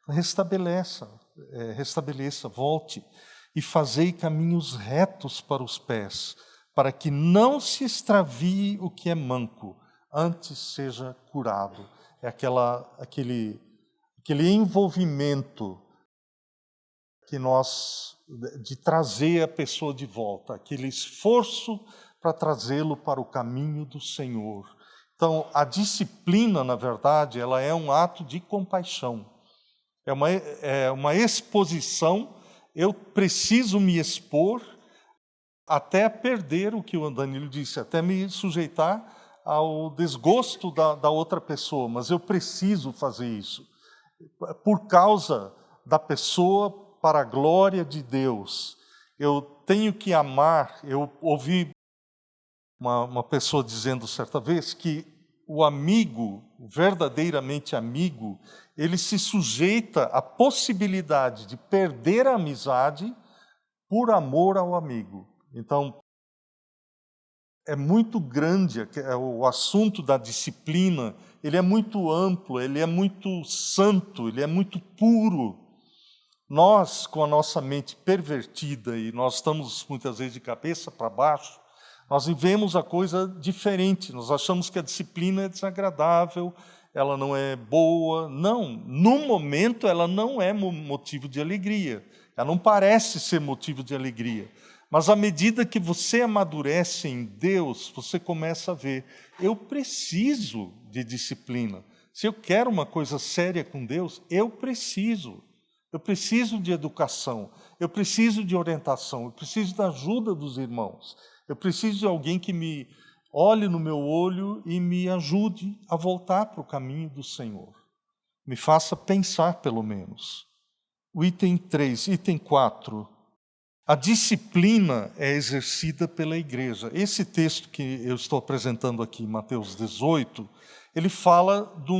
restabeleça, volte e fazei caminhos retos para os pés, para que não se extravie o que é manco, antes seja curado. É aquele envolvimento que de trazer a pessoa de volta, aquele esforço para trazê-lo para o caminho do Senhor. Então, a disciplina, na verdade, ela é um ato de compaixão. É uma exposição, eu preciso me expor até perder o que o Danilo disse, até me sujeitar ao desgosto da outra pessoa, mas eu preciso fazer isso. Por causa da pessoa, para a glória de Deus, eu tenho que amar. Eu ouvi uma pessoa dizendo certa vez que o amigo, verdadeiramente amigo, ele se sujeita à possibilidade de perder a amizade por amor ao amigo. Então, é muito grande o assunto da disciplina, ele é muito amplo, ele é muito santo, ele é muito puro. Nós, com a nossa mente pervertida, e nós estamos muitas vezes de cabeça para baixo, nós vivemos a coisa diferente. Nós achamos que a disciplina é desagradável, ela não é boa. Não, no momento ela não é motivo de alegria. Ela não parece ser motivo de alegria. Mas à medida que você amadurece em Deus, você começa a ver, eu preciso de disciplina. Se eu quero uma coisa séria com Deus, eu preciso de educação, eu preciso de orientação, eu preciso da ajuda dos irmãos, eu preciso de alguém que me olhe no meu olho e me ajude a voltar para o caminho do Senhor. Me faça pensar, pelo menos. O item 4. A disciplina é exercida pela igreja. Esse texto que eu estou apresentando aqui, Mateus 18, ele fala de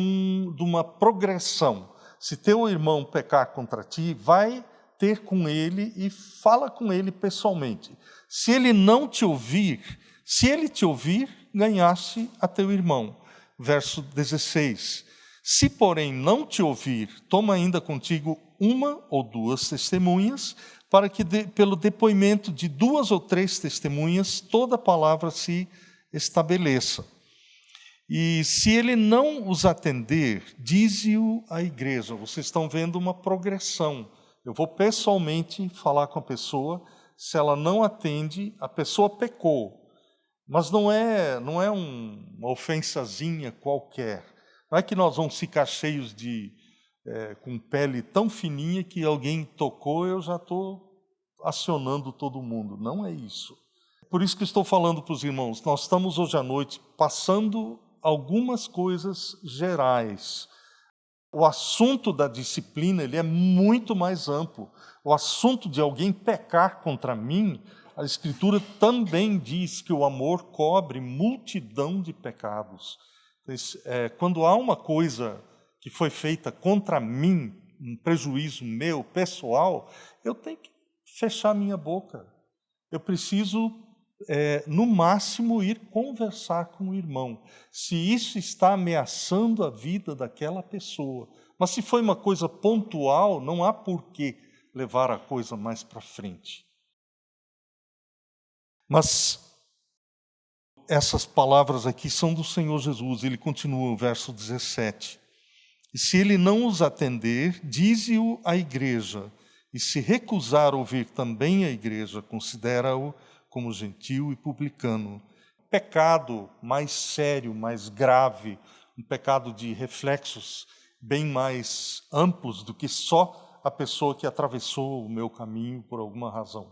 uma progressão. Se teu irmão pecar contra ti, vai ter com ele e fala com ele pessoalmente. Se ele não te ouvir, se ele te ouvir, ganhaste a teu irmão. Verso 16. Se, porém, não te ouvir, toma ainda contigo uma ou duas testemunhas, para que pelo depoimento de 2 ou 3 testemunhas, toda palavra se estabeleça. E se ele não os atender, dize-o à igreja. Vocês estão vendo uma progressão. Eu vou pessoalmente falar com a pessoa. Se ela não atende, a pessoa pecou. Mas não é uma ofensazinha qualquer. Não é que nós vamos ficar cheios com pele tão fininha que alguém tocou, eu já estou acionando todo mundo. Não é isso. Por isso que estou falando para os irmãos. Nós estamos hoje à noite passando algumas coisas gerais. O assunto da disciplina ele é muito mais amplo. O assunto de alguém pecar contra mim, a Escritura também diz que o amor cobre multidão de pecados. Quando há uma coisa que foi feita contra mim, um prejuízo meu, pessoal, eu tenho que fechar minha boca. Eu preciso no máximo, ir conversar com o irmão, se isso está ameaçando a vida daquela pessoa. Mas se foi uma coisa pontual, não há por que levar a coisa mais para frente. Mas essas palavras aqui são do Senhor Jesus. Ele continua o verso 17. E se ele não os atender, dize-o à igreja. E se recusar ouvir também a igreja, considera-o como gentil e publicano. Pecado mais sério, mais grave, um pecado de reflexos bem mais amplos do que só a pessoa que atravessou o meu caminho por alguma razão.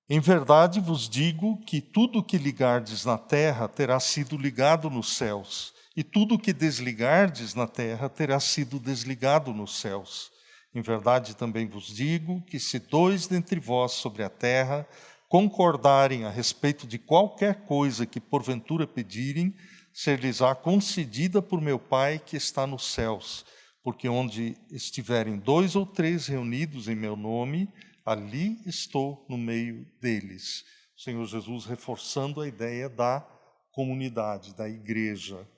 Em verdade vos digo que tudo o que ligardes na terra terá sido ligado nos céus, e tudo o que desligardes na terra terá sido desligado nos céus. Em verdade também vos digo que se 2 dentre vós sobre a terra concordarem a respeito de qualquer coisa que porventura pedirem, ser-lhes-á concedida por meu Pai que está nos céus. Porque onde estiverem 2 ou 3 reunidos em meu nome, ali estou no meio deles. O Senhor Jesus reforçando a ideia da comunidade, da igreja,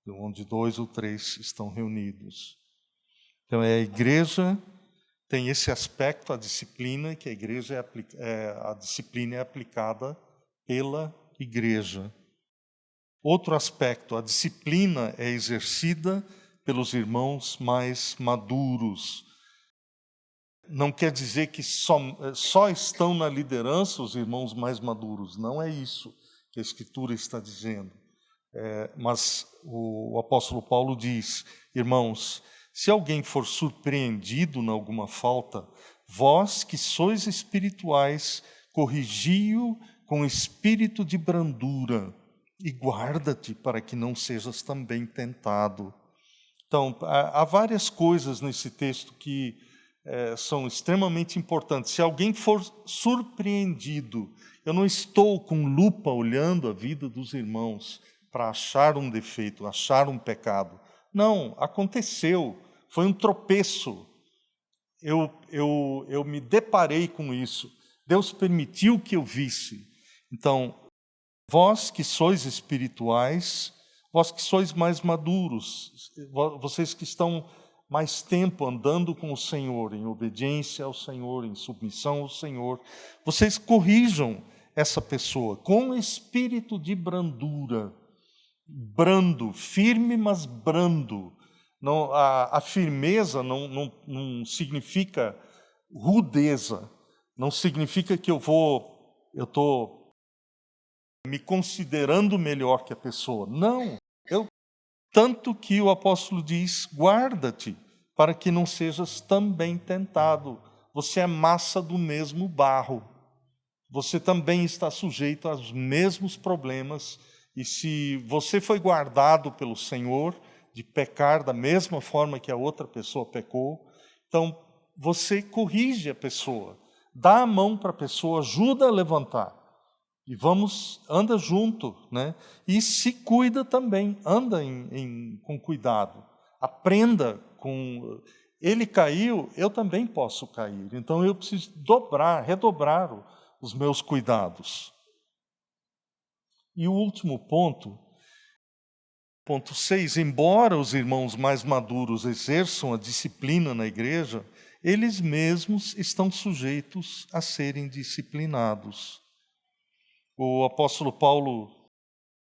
onde 2 ou 3 estão reunidos. Então, a igreja tem esse aspecto, a disciplina, que a igreja a disciplina é aplicada pela igreja. Outro aspecto, a disciplina é exercida pelos irmãos mais maduros. Não quer dizer que só estão na liderança os irmãos mais maduros, não é isso que a Escritura está dizendo. Mas o apóstolo Paulo diz: irmãos, se alguém for surpreendido em alguma falta, vós que sois espirituais, corrigi-o com espírito de brandura e guarda-te para que não sejas também tentado. Então, há várias coisas nesse texto que são extremamente importantes. Se alguém for surpreendido, eu não estou com lupa olhando a vida dos irmãos para achar um defeito, achar um pecado. Não, aconteceu, foi um tropeço. Eu me deparei com isso. Deus permitiu que eu visse. Então, vós que sois espirituais, vós que sois mais maduros, vocês que estão mais tempo andando com o Senhor, em obediência ao Senhor, em submissão ao Senhor, vocês corrijam essa pessoa com espírito de brandura. Brando, firme, mas brando. Não, a firmeza não significa rudeza, não significa que eu estou me considerando melhor que a pessoa. Não, tanto que o apóstolo diz: guarda-te, para que não sejas também tentado. Você é massa do mesmo barro. Você também está sujeito aos mesmos problemas. E se você foi guardado pelo Senhor de pecar da mesma forma que a outra pessoa pecou, então você corrige a pessoa, dá a mão para a pessoa, ajuda a levantar. E anda junto, né? E se cuida também, anda com cuidado. Aprenda com... Ele caiu, eu também posso cair. Então eu preciso redobrar os meus cuidados. E o último ponto 6, embora os irmãos mais maduros exerçam a disciplina na igreja, eles mesmos estão sujeitos a serem disciplinados. O apóstolo Paulo,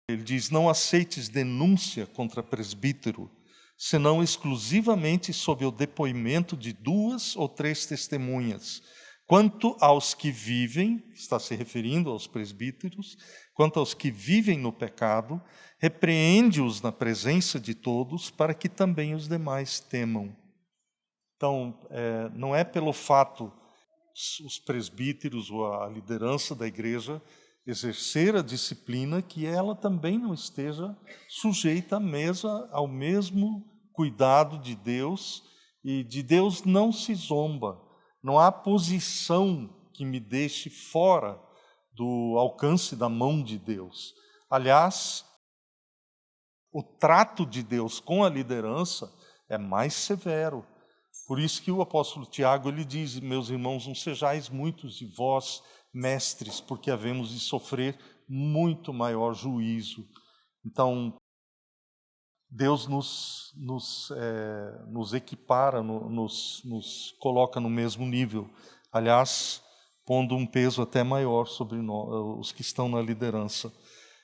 ele diz: não aceites denúncia contra presbítero, senão exclusivamente sob o depoimento de 2 ou 3 testemunhas. Quanto aos que vivem, está se referindo aos presbíteros, quanto aos que vivem no pecado, repreende-os na presença de todos, para que também os demais temam. Então, não é pelo fato os presbíteros ou a liderança da igreja exercer a disciplina que ela também não esteja sujeita ao mesmo cuidado de Deus, e de Deus não se zomba. Não há posição que me deixe fora do alcance da mão de Deus. Aliás, o trato de Deus com a liderança é mais severo. Por isso que o apóstolo Tiago, ele diz: meus irmãos, não sejais muitos de vós mestres, porque havemos de sofrer muito maior juízo. Então, Deus nos equipara, nos coloca no mesmo nível. Aliás, pondo um peso até maior sobre os que estão na liderança.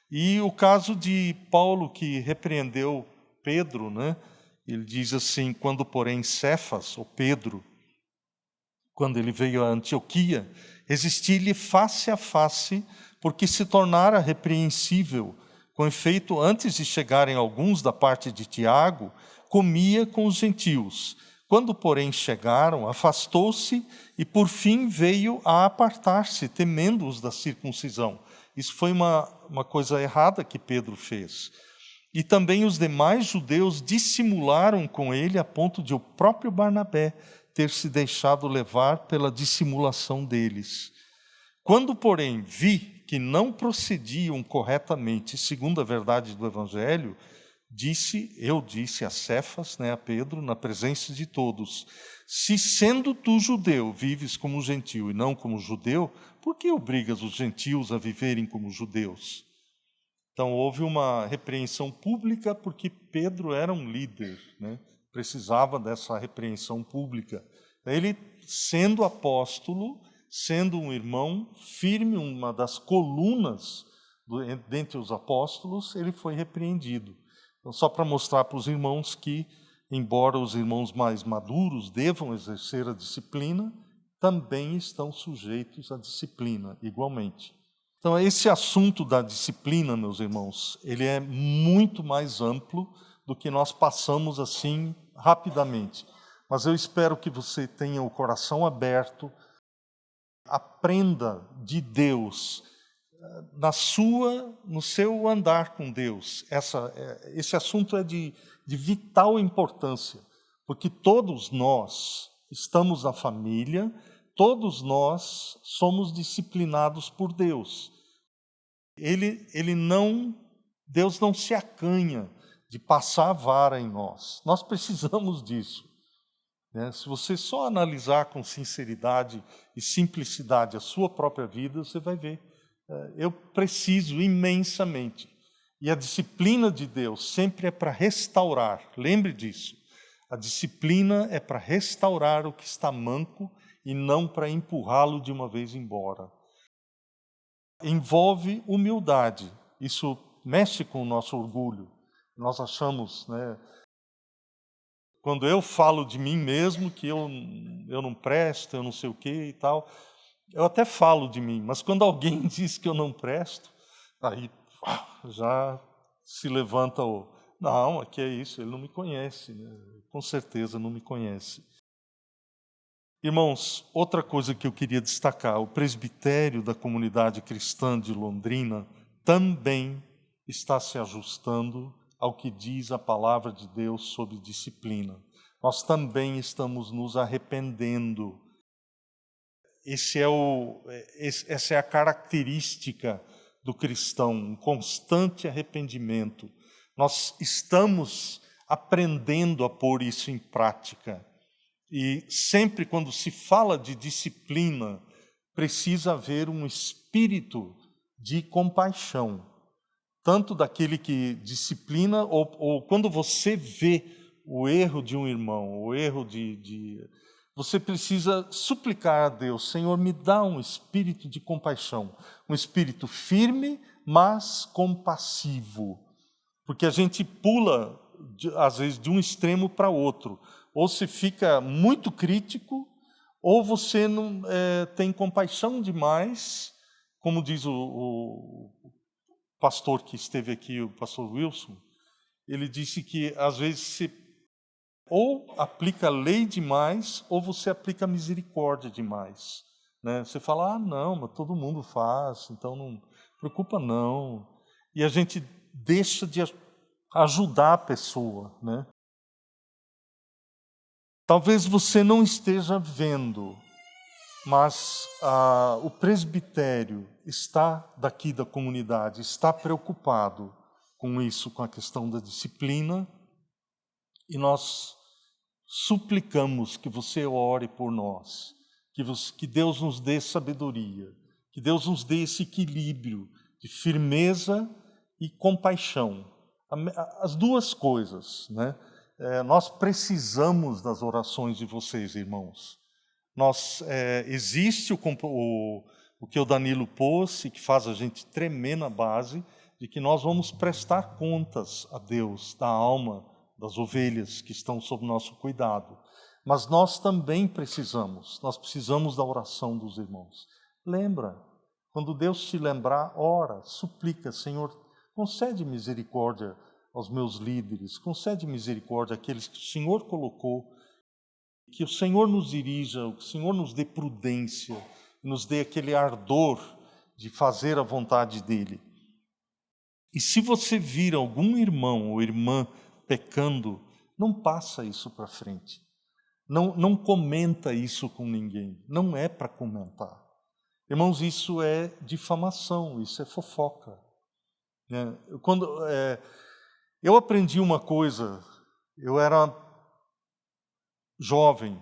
E o caso de Paulo, que repreendeu Pedro, né? Ele diz assim: quando porém Cefas, ou Pedro, quando ele veio a Antioquia, resisti-lhe face a face, porque se tornara repreensível. Com efeito, antes de chegarem alguns da parte de Tiago, comia com os gentios. Quando, porém, chegaram, afastou-se e, por fim, veio a apartar-se, temendo-os da circuncisão. Isso foi uma coisa errada que Pedro fez. E também os demais judeus dissimularam com ele, a ponto de o próprio Barnabé ter se deixado levar pela dissimulação deles. Quando, porém, vi que não procediam corretamente segundo a verdade do Evangelho, eu disse a Cefas, a Pedro, na presença de todos: se sendo tu judeu, vives como gentil e não como judeu, por que obrigas os gentios a viverem como judeus? Então houve uma repreensão pública, porque Pedro era um líder, precisava dessa repreensão pública. Ele, sendo apóstolo, sendo um irmão firme, uma das colunas dentre os apóstolos, ele foi repreendido. Então, só para mostrar para os irmãos que, embora os irmãos mais maduros devam exercer a disciplina, também estão sujeitos à disciplina, igualmente. Então, esse assunto da disciplina, meus irmãos, ele é muito mais amplo do que nós passamos assim rapidamente. Mas eu espero que você tenha o coração aberto, aprenda de Deus, no seu andar com Deus. Esse assunto é de vital importância, porque todos nós estamos na família, todos nós somos disciplinados por Deus. Deus não se acanha de passar a vara em nós. Nós precisamos disso. Se você só analisar com sinceridade e simplicidade a sua própria vida, você vai ver. Eu preciso imensamente. E a disciplina de Deus sempre é para restaurar. Lembre disso. A disciplina é para restaurar o que está manco e não para empurrá-lo de uma vez embora. Envolve humildade. Isso mexe com o nosso orgulho. Nós achamos, quando eu falo de mim mesmo, que eu não presto, eu não sei o quê e tal, eu até falo de mim, mas quando alguém diz que eu não presto, aí já se levanta não, aqui é isso, ele não me conhece, com certeza não me conhece. Irmãos, outra coisa que eu queria destacar, o presbitério da comunidade cristã de Londrina também está se ajustando ao que diz a palavra de Deus sobre disciplina. Nós também estamos nos arrependendo. Essa é a característica do cristão, um constante arrependimento. Nós estamos aprendendo a pôr isso em prática. E sempre quando se fala de disciplina, precisa haver um espírito de compaixão. Tanto daquele que disciplina, ou quando você vê o erro de um irmão, o erro você precisa suplicar a Deus: Senhor, me dá um espírito de compaixão, um espírito firme, mas compassivo. Porque a gente pula, às vezes, de um extremo para outro. Ou se fica muito crítico, ou você não tem compaixão demais, como diz o pastor que esteve aqui, o pastor Wilson. Ele disse que, às vezes, você ou aplica lei demais, ou você aplica misericórdia demais. Você fala: não, mas todo mundo faz, então não preocupa não. E a gente deixa de ajudar a pessoa. Talvez você não esteja vendo, mas o presbitério daqui da comunidade está preocupado com isso, com a questão da disciplina, e nós suplicamos que você ore por nós, que Deus nos dê sabedoria, que Deus nos dê esse equilíbrio de firmeza e compaixão. As duas coisas, nós precisamos das orações de vocês, irmãos. Existe o que o Danilo pôs, e que faz a gente tremer na base, de que nós vamos prestar contas a Deus da alma das ovelhas que estão sob nosso cuidado. Mas nós também precisamos da oração dos irmãos. Lembra, quando Deus te lembrar, ora, suplica: Senhor, concede misericórdia aos meus líderes, concede misericórdia àqueles que o Senhor colocou Que o Senhor nos dirija, o Senhor nos dê prudência, nos dê aquele ardor de fazer a vontade dEle. E se você vir algum irmão ou irmã pecando, não passa isso para frente. Não comenta isso com ninguém. Não é para comentar. Irmãos, isso é difamação, isso é fofoca. Eu aprendi uma coisa, eu era jovem,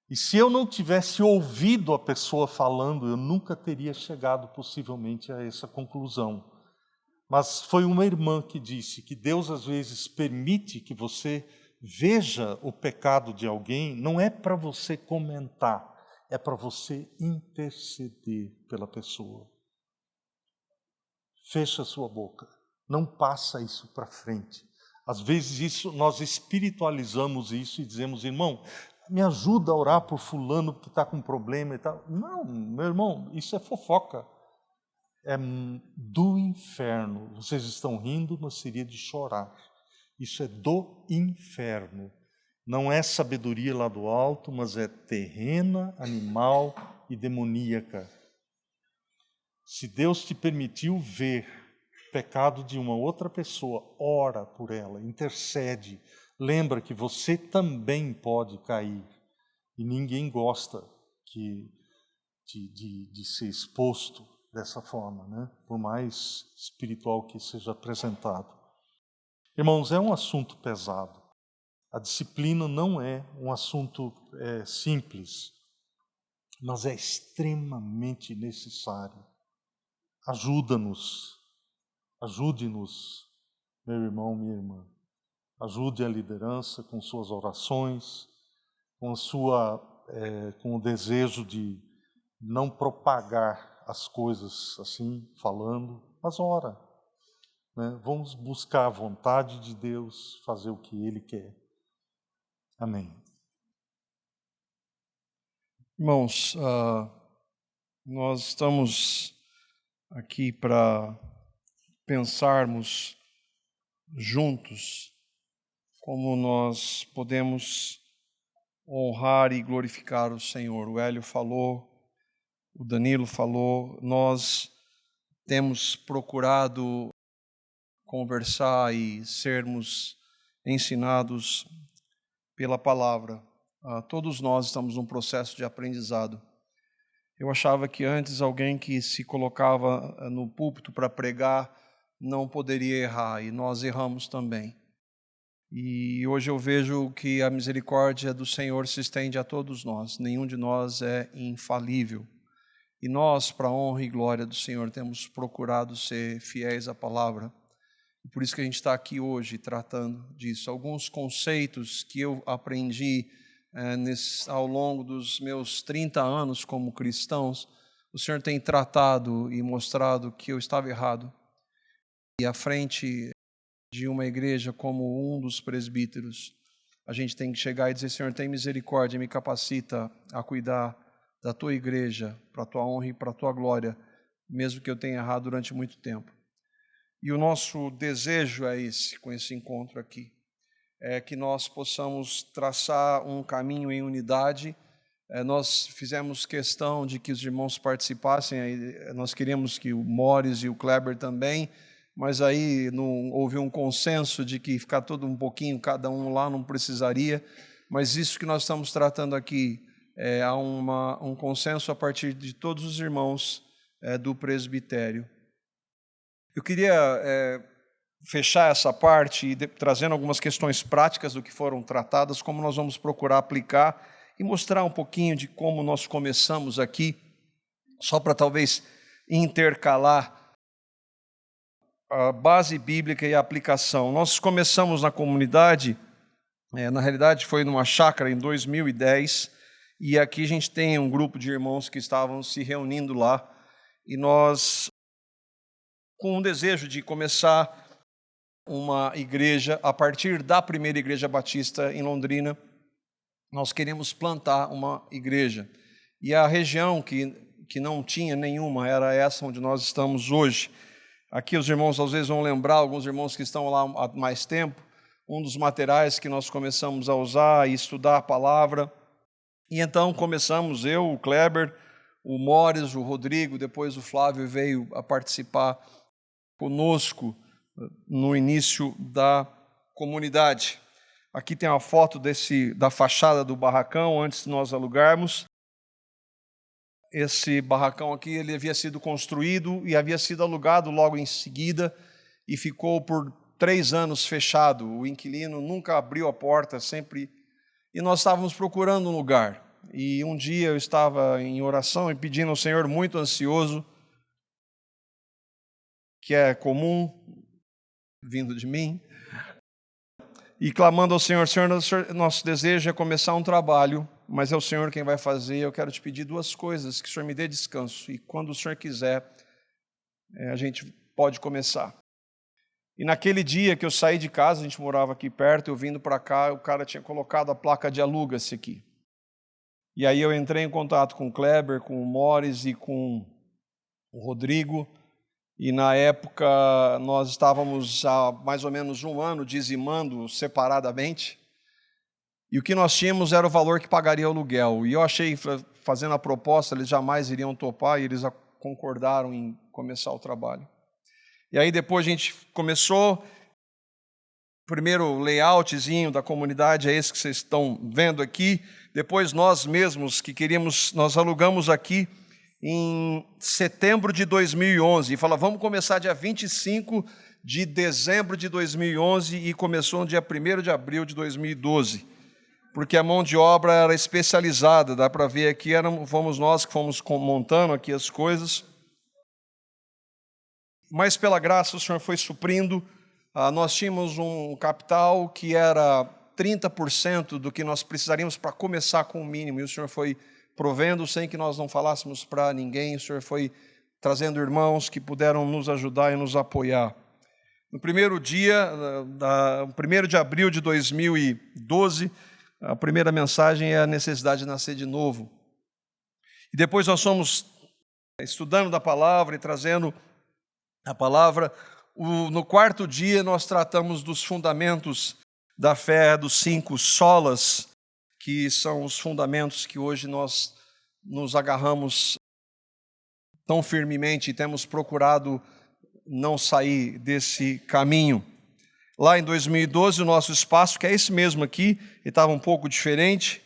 e se eu não tivesse ouvido a pessoa falando, eu nunca teria chegado possivelmente a essa conclusão. Mas foi uma irmã que disse que Deus às vezes permite que você veja o pecado de alguém, não é para você comentar, é para você interceder pela pessoa. Fecha sua boca, não passa isso para frente. Às vezes nós espiritualizamos isso e dizemos, irmão, me ajuda a orar por fulano que está com problema e tal. Não, meu irmão, isso é fofoca. É do inferno. Vocês estão rindo, mas seria de chorar. Isso é do inferno. Não é sabedoria lá do alto, mas é terrena, animal e demoníaca. Se Deus te permitiu ver o pecado de uma outra pessoa, ora por ela, intercede. Lembra que você também pode cair. E ninguém gosta de ser exposto dessa forma, né? Por mais espiritual que seja apresentado. Irmãos, é um assunto pesado. A disciplina não é um assunto simples, mas é extremamente necessário. Ajude-nos, meu irmão, minha irmã. Ajude a liderança com suas orações, com o desejo de não propagar as coisas assim, falando, mas ora. Né? Vamos buscar a vontade de Deus, fazer o que Ele quer. Amém. Irmãos, nós estamos aqui para pensarmos juntos como nós podemos honrar e glorificar o Senhor. O Hélio falou, o Danilo falou, nós temos procurado conversar e sermos ensinados pela palavra. Todos nós estamos num processo de aprendizado. Eu achava que antes alguém que se colocava no púlpito para pregar não poderia errar, e nós erramos também. E hoje eu vejo que a misericórdia do Senhor se estende a todos nós. Nenhum de nós é infalível. E nós, para a honra e glória do Senhor, temos procurado ser fiéis à palavra. E por isso que a gente está aqui hoje tratando disso. Alguns conceitos que eu aprendi ao longo dos meus 30 anos como cristãos, o Senhor tem tratado e mostrado que eu estava errado. E à frente de uma igreja como um dos presbíteros, a gente tem que chegar e dizer, Senhor, tem misericórdia, me capacita a cuidar da tua igreja, para a tua honra e para a tua glória, mesmo que eu tenha errado durante muito tempo. E o nosso desejo é esse, com esse encontro aqui, é que nós possamos traçar um caminho em unidade. Nós fizemos questão de que os irmãos participassem, nós queríamos que o Morris e o Kleber também, mas aí não houve um consenso de que ficar todo um pouquinho, cada um lá não precisaria, mas isso que nós estamos tratando aqui, há um consenso a partir de todos os irmãos do presbitério. Eu queria fechar essa parte e trazendo algumas questões práticas do que foram tratadas, como nós vamos procurar aplicar e mostrar um pouquinho de como nós começamos aqui, só para talvez intercalar a base bíblica e a aplicação. Nós começamos na comunidade, na realidade foi numa chácara em 2010, e aqui a gente tem um grupo de irmãos que estavam se reunindo lá, e nós, com um desejo de começar uma igreja, a partir da primeira igreja batista em Londrina, nós queríamos plantar uma igreja. E a região que não tinha nenhuma era essa onde nós estamos hoje. Aqui os irmãos às vezes vão lembrar, alguns irmãos que estão lá há mais tempo, um dos materiais que nós começamos a usar e estudar a palavra. E então começamos, eu, o Kleber, o Mores, o Rodrigo, depois o Flávio veio a participar conosco no início da comunidade. Aqui tem uma foto da fachada do barracão antes de nós alugarmos. Esse barracão aqui ele havia sido construído e havia sido alugado logo em seguida e ficou por 3 anos fechado. O inquilino nunca abriu a porta, sempre. E nós estávamos procurando um lugar. E um dia eu estava em oração e pedindo ao Senhor, muito ansioso, que é comum, vindo de mim, e clamando ao Senhor, Senhor, nosso desejo é começar um trabalho, mas é o Senhor quem vai fazer. Eu quero te pedir 2 coisas, que o Senhor me dê descanso, e quando o Senhor quiser, a gente pode começar. E naquele dia que eu saí de casa, a gente morava aqui perto, eu vindo para cá, o cara tinha colocado a placa de aluga-se aqui. E aí eu entrei em contato com o Kleber, com o Mores e com o Rodrigo, e na época nós estávamos há mais ou menos 1 ano dizimando separadamente, e o que nós tínhamos era o valor que pagaria o aluguel. E eu achei, fazendo a proposta, eles jamais iriam topar, e eles concordaram em começar o trabalho. E aí depois a gente começou, o primeiro layoutzinho da comunidade é esse que vocês estão vendo aqui. Depois nós mesmos que queríamos, nós alugamos aqui em setembro de 2011. E fala, vamos começar dia 25 de dezembro de 2011 e começou no dia 1º de abril de 2012. Porque a mão de obra era especializada, dá para ver aqui, fomos nós que fomos montando aqui as coisas. Mas pela graça o Senhor foi suprindo. Nós tínhamos um capital que era 30% do que nós precisaríamos para começar com o mínimo, e o Senhor foi provendo sem que nós não falássemos para ninguém. O Senhor foi trazendo irmãos que puderam nos ajudar e nos apoiar. No primeiro dia, 1º de abril de 2012, a primeira mensagem é a necessidade de nascer de novo. E depois nós fomos estudando da palavra e trazendo a palavra. No 4º dia nós tratamos dos fundamentos da fé, dos 5 solas, que são os fundamentos que hoje nós nos agarramos tão firmemente e temos procurado não sair desse caminho. Lá em 2012, o nosso espaço, que é esse mesmo aqui, estava um pouco diferente.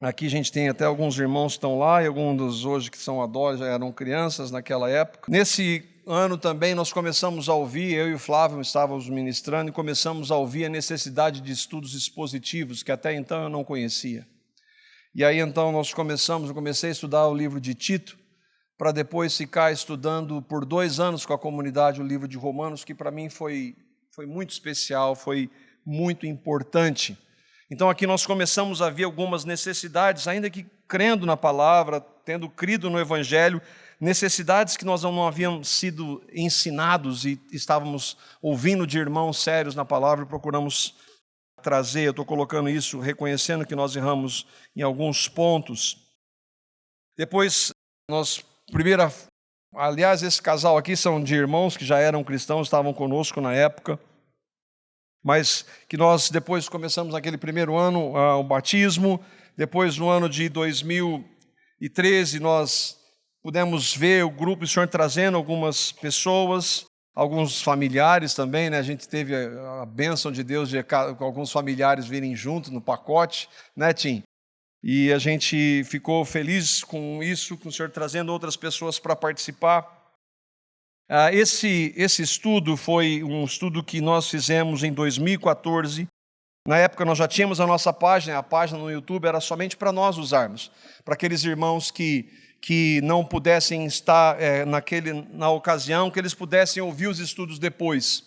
Aqui a gente tem até alguns irmãos que estão lá, e alguns dos hoje que são adultos já eram crianças naquela época. Nesse ano também nós começamos a ouvir, eu e o Flávio estávamos ministrando, e começamos a ouvir a necessidade de estudos expositivos, que até então eu não conhecia. E aí então eu comecei a estudar o livro de Tito, para depois ficar estudando por 2 anos com a comunidade o livro de Romanos, que para mim foi muito especial, foi muito importante. Então aqui nós começamos a ver algumas necessidades, ainda que crendo na palavra, tendo crido no Evangelho, necessidades que nós não havíamos sido ensinados e estávamos ouvindo de irmãos sérios na palavra e procuramos trazer. Eu estou colocando isso, reconhecendo que nós erramos em alguns pontos. Depois, aliás, esse casal aqui são de irmãos que já eram cristãos, estavam conosco na época, mas que nós depois começamos naquele primeiro ano o batismo. Depois, no ano de 2013, nós pudemos ver o grupo, o Senhor trazendo algumas pessoas, alguns familiares também, né? A gente teve a bênção de Deus de alguns familiares virem junto no pacote, né, Tim? E a gente ficou feliz com isso, com o Senhor trazendo outras pessoas para participar. Esse estudo foi um estudo que nós fizemos em 2014. Na época nós já tínhamos a nossa página, a página no YouTube era somente para nós usarmos, para aqueles irmãos que não pudessem estar na ocasião, que eles pudessem ouvir os estudos depois.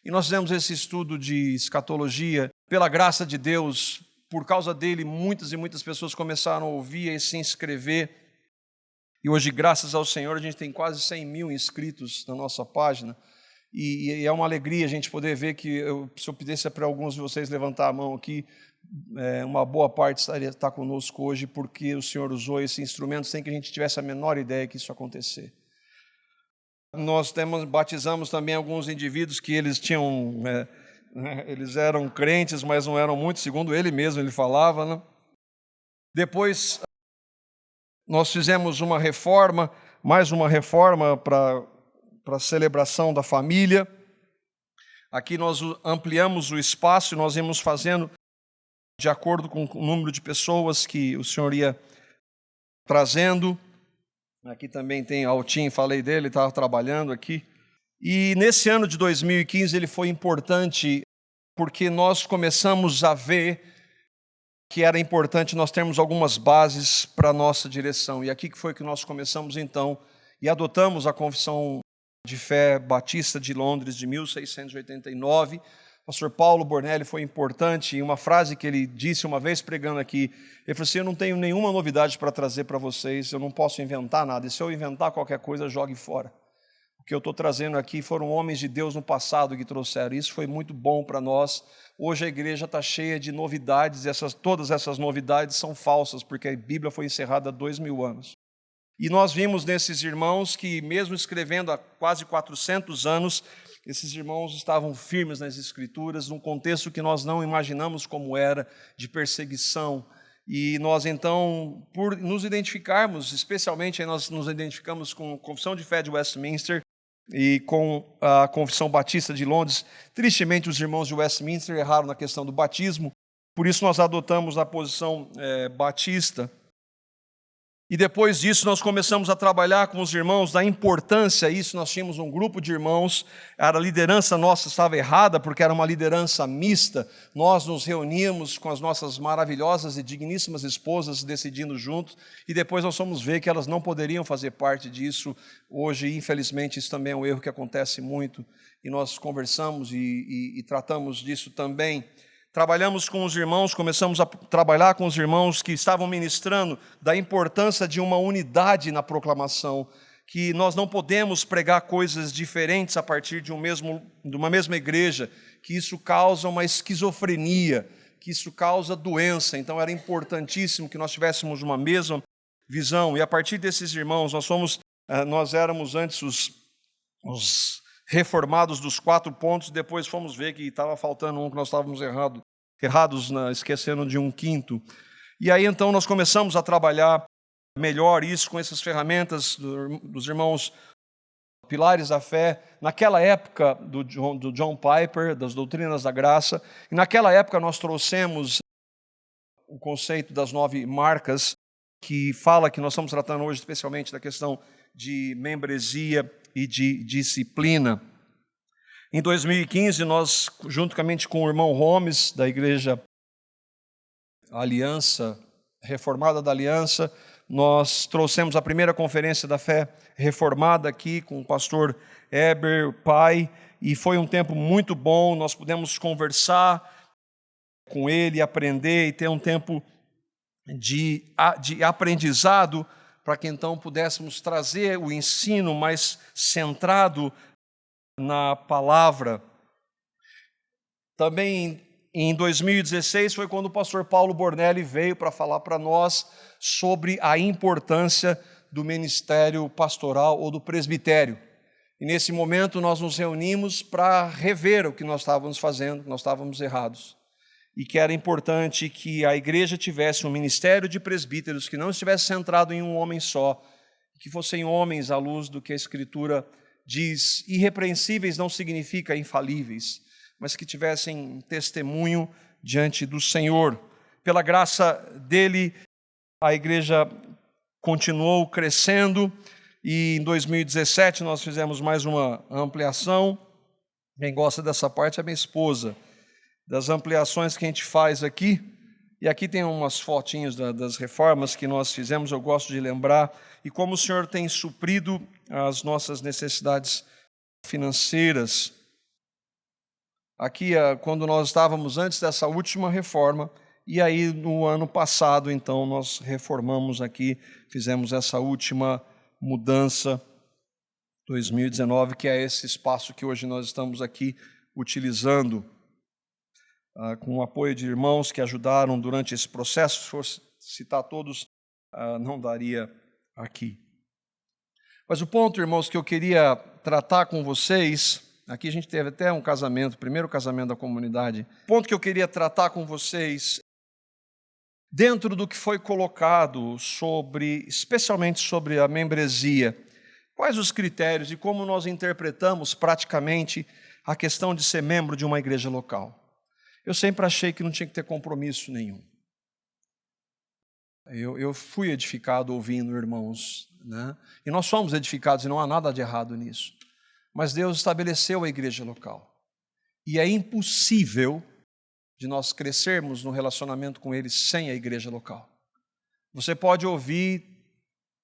E nós fizemos esse estudo de escatologia, pela graça de Deus, por causa dele, muitas e muitas pessoas começaram a ouvir e se inscrever. E hoje, graças ao Senhor, a gente tem quase 100 mil inscritos na nossa página. E é uma alegria a gente poder ver que, se eu pedisse para alguns de vocês levantar a mão aqui, uma boa parte está conosco hoje, porque o Senhor usou esse instrumento sem que a gente tivesse a menor ideia que isso ia acontecer. Nós batizamos também alguns indivíduos que eles tinham né? Eles eram crentes, mas não eram muito, segundo ele mesmo, ele falava, né? Depois, nós fizemos uma reforma, mais uma reforma para a celebração da família. Aqui nós ampliamos o espaço e nós íamos fazendo de acordo com o número de pessoas que o Senhor ia trazendo. Aqui também tem Altim, falei dele, estava trabalhando aqui. E nesse ano de 2015 ele foi importante porque nós começamos a ver que era importante nós termos algumas bases para a nossa direção. E aqui que foi que nós começamos então e adotamos a Confissão de Fé Batista de Londres de 1689. Pastor Paulo Bornelli foi importante em uma frase que ele disse uma vez pregando aqui. Ele falou assim: eu não tenho nenhuma novidade para trazer para vocês, eu não posso inventar nada, e se eu inventar qualquer coisa, jogue fora. O que eu estou trazendo aqui foram homens de Deus no passado que trouxeram, isso foi muito bom para nós. Hoje a igreja está cheia de novidades, e todas essas novidades são falsas, porque a Bíblia foi encerrada há 2000 anos. E nós vimos nesses irmãos que, mesmo escrevendo há quase 400 anos, esses irmãos estavam firmes nas Escrituras, num contexto que nós não imaginamos como era, de perseguição. E nós, então, por nos identificarmos, especialmente nós nos identificamos com a Confissão de Fé de Westminster e com a Confissão Batista de Londres. Tristemente, os irmãos de Westminster erraram na questão do batismo, por isso nós adotamos a posição batista. E depois disso nós começamos a trabalhar com os irmãos da importância, isso nós tínhamos um grupo de irmãos, a liderança nossa estava errada porque era uma liderança mista, nós nos reuníamos com as nossas maravilhosas e digníssimas esposas decidindo juntos, e depois nós fomos ver que elas não poderiam fazer parte disso. Hoje, infelizmente, isso também é um erro que acontece muito, e nós conversamos e tratamos disso também. Trabalhamos com os irmãos, começamos a trabalhar com os irmãos que estavam ministrando da importância de uma unidade na proclamação, que nós não podemos pregar coisas diferentes a partir de uma mesma igreja, que isso causa uma esquizofrenia, que isso causa doença. Então era importantíssimo que nós tivéssemos uma mesma visão. E a partir desses irmãos, nós éramos antes os reformados dos 4 pontos, depois fomos ver que estava faltando um, que nós estávamos errados, esquecendo de um 5º. E aí então nós começamos a trabalhar melhor isso com essas ferramentas dos irmãos Pilares da Fé, naquela época do John Piper, das Doutrinas da Graça, e naquela época nós trouxemos o conceito das 9 marcas, que fala que nós estamos tratando hoje especialmente da questão de membresia e de disciplina. Em 2015, nós, juntamente com o irmão Holmes, da Igreja Aliança, Reformada da Aliança, nós trouxemos a primeira conferência da fé reformada aqui com o pastor Heber, pai, e foi um tempo muito bom, nós pudemos conversar com ele, aprender e ter um tempo de aprendizado, para que então pudéssemos trazer o ensino mais centrado na palavra. Também em 2016 foi quando o pastor Paulo Bornelli veio para falar para nós sobre a importância do ministério pastoral ou do presbitério. E nesse momento nós nos reunimos para rever o que nós estávamos fazendo, nós estávamos errados. E que era importante que a igreja tivesse um ministério de presbíteros que não estivesse centrado em um homem só, que fossem homens à luz do que a Escritura diz. Irrepreensíveis não significa infalíveis, mas que tivessem testemunho diante do Senhor. Pela graça dele, a igreja continuou crescendo e em 2017 nós fizemos mais uma ampliação. Quem gosta dessa parte é minha esposa. Das ampliações que a gente faz aqui, e aqui tem umas fotinhas das reformas que nós fizemos, eu gosto de lembrar, e como o Senhor tem suprido as nossas necessidades financeiras. Aqui, quando nós estávamos antes dessa última reforma, e aí no ano passado, então, nós reformamos aqui, fizemos essa última mudança, 2019, que é esse espaço que hoje nós estamos aqui utilizando. Com o apoio de irmãos que ajudaram durante esse processo, se for citar todos, não daria aqui. Mas o ponto, irmãos, que eu queria tratar com vocês Aqui a gente teve até um casamento, o primeiro casamento da comunidade. O ponto que eu queria tratar com vocês, dentro do que foi colocado especialmente sobre a membresia, quais os critérios e como nós interpretamos praticamente a questão de ser membro de uma igreja local. Eu sempre achei que não tinha que ter compromisso nenhum. Eu fui edificado ouvindo irmãos, né? E nós somos edificados e não há nada de errado nisso. Mas Deus estabeleceu a igreja local. E é impossível de nós crescermos no relacionamento com Ele sem a igreja local. Você pode ouvir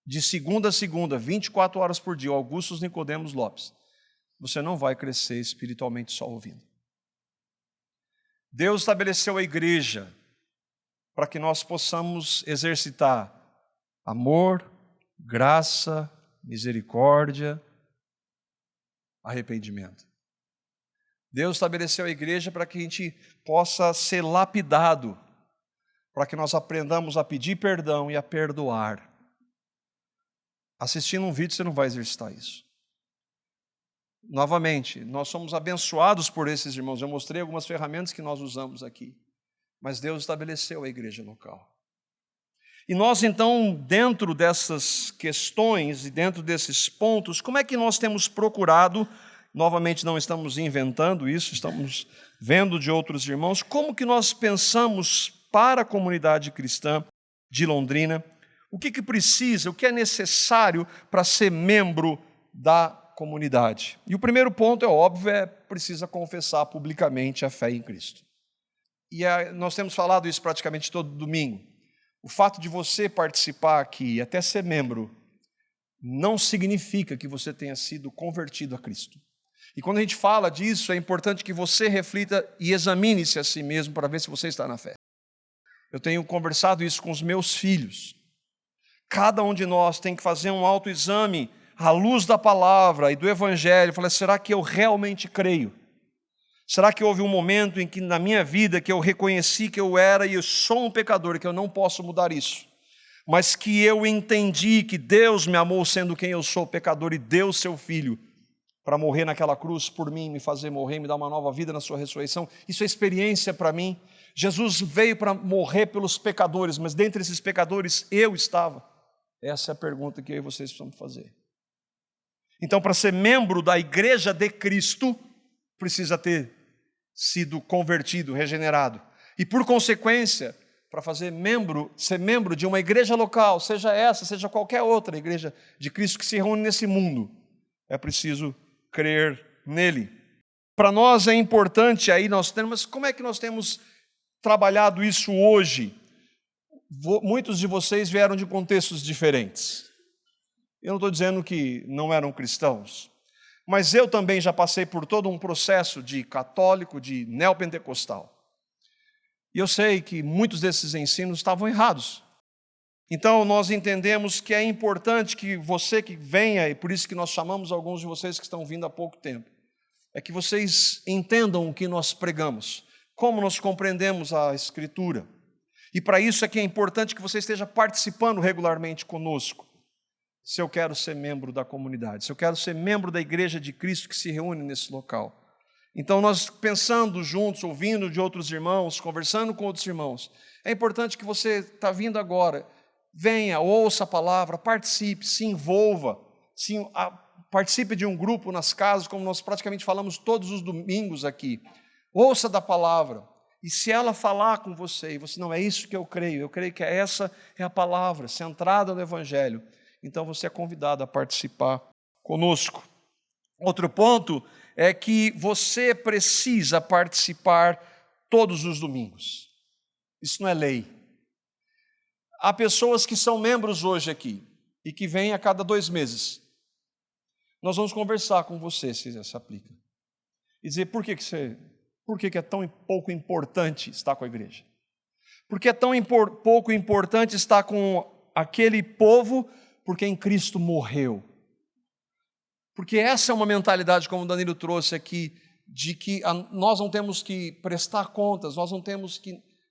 de segunda a segunda, 24 horas por dia, Augusto Nicodemos Lopes. Você não vai crescer espiritualmente só ouvindo. Deus estabeleceu a igreja para que nós possamos exercitar amor, graça, misericórdia, arrependimento. Deus estabeleceu a igreja para que a gente possa ser lapidado, para que nós aprendamos a pedir perdão e a perdoar. Assistindo um vídeo você não vai exercitar isso. Novamente, nós somos abençoados por esses irmãos. Eu mostrei algumas ferramentas que nós usamos aqui. Mas Deus estabeleceu a igreja local. E nós, então, dentro dessas questões e dentro desses pontos, como é que nós temos procurado, novamente não estamos inventando isso, estamos vendo de outros irmãos, como que nós pensamos para a comunidade cristã de Londrina, o que precisa, o que é necessário para ser membro da comunidade. E o primeiro ponto, é óbvio, precisa confessar publicamente a fé em Cristo. E nós temos falado isso praticamente todo domingo. O fato de você participar aqui, até ser membro, não significa que você tenha sido convertido a Cristo. E quando a gente fala disso, é importante que você reflita e examine-se a si mesmo para ver se você está na fé. Eu tenho conversado isso com os meus filhos. Cada um de nós tem que fazer um autoexame à luz da palavra e do Evangelho. Falar, será que eu realmente creio? Será que houve um momento em que na minha vida que eu reconheci que eu era e eu sou um pecador, que eu não posso mudar isso, mas que eu entendi que Deus me amou sendo quem eu sou, pecador, e deu seu Filho para morrer naquela cruz por mim, me fazer morrer, me dar uma nova vida na sua ressurreição? Isso é experiência para mim. Jesus veio para morrer pelos pecadores, mas dentre esses pecadores eu estava. Essa é a pergunta que eu e vocês precisamos fazer. Então, para ser membro da igreja de Cristo, precisa ter sido convertido, regenerado. E por consequência, para ser membro de uma igreja local, seja essa, seja qualquer outra igreja de Cristo que se reúne nesse mundo, é preciso crer nele. Para nós é importante aí mas como é que nós temos trabalhado isso hoje? Muitos de vocês vieram de contextos diferentes. Eu não estou dizendo que não eram cristãos, mas eu também já passei por todo um processo de católico, de neopentecostal. E eu sei que muitos desses ensinos estavam errados. Então nós entendemos que é importante que você que venha, e por isso que nós chamamos alguns de vocês que estão vindo há pouco tempo, é que vocês entendam o que nós pregamos, como nós compreendemos a Escritura. E para isso é que é importante que você esteja participando regularmente conosco. Se eu quero ser membro da comunidade, se eu quero ser membro da igreja de Cristo que se reúne nesse local. Então nós pensando juntos, ouvindo de outros irmãos, conversando com outros irmãos, é importante que você está vindo agora, venha, ouça a palavra, participe, se envolva, participe de um grupo nas casas, como nós praticamente falamos todos os domingos aqui. Ouça da palavra, e se ela falar com você, e você, não, é isso que eu creio que essa é a palavra, centrada no Evangelho, então você é convidado a participar conosco. Outro ponto é que você precisa participar todos os domingos. Isso não é lei. Há pessoas que são membros hoje aqui e que vêm a cada 2 meses. Nós vamos conversar com você se isso aplica. E dizer por que é tão pouco importante estar com a igreja. Por que é tão pouco importante estar com aquele povo porque em Cristo morreu. Porque essa é uma mentalidade, como o Danilo trouxe aqui, de que nós não temos que prestar contas,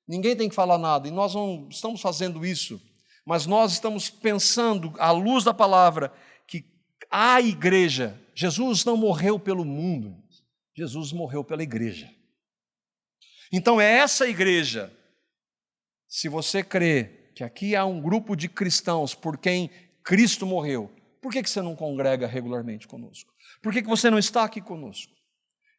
ninguém tem que falar nada, e nós não estamos fazendo isso, mas nós estamos pensando, à luz da palavra, que a igreja, Jesus não morreu pelo mundo, Jesus morreu pela igreja. Então é essa igreja, se você crê que aqui há um grupo de cristãos por quem Cristo morreu, por que você não congrega regularmente conosco? Por que você não está aqui conosco?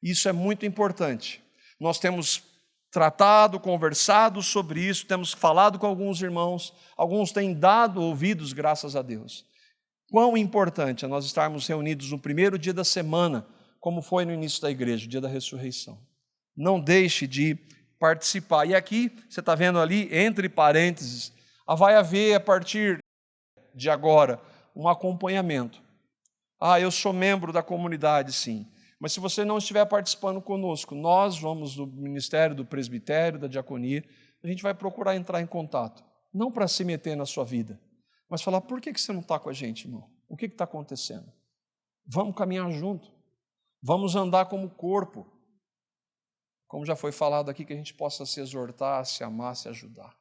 Isso é muito importante. Nós temos tratado, conversado sobre isso, temos falado com alguns irmãos, alguns têm dado ouvidos, graças a Deus. Quão importante é nós estarmos reunidos no primeiro dia da semana, como foi no início da igreja, o dia da ressurreição. Não deixe de participar. E aqui, você está vendo ali, entre parênteses, vai haver a partir de agora um acompanhamento. Eu sou membro da comunidade, sim. Mas se você não estiver participando conosco, nós vamos do ministério, do presbitério, da diaconia, a gente vai procurar entrar em contato. Não para se meter na sua vida, mas falar, por que você não está com a gente, irmão? O que está acontecendo? Vamos caminhar junto. Vamos andar como corpo. Como já foi falado aqui, que a gente possa se exortar, se amar, se ajudar.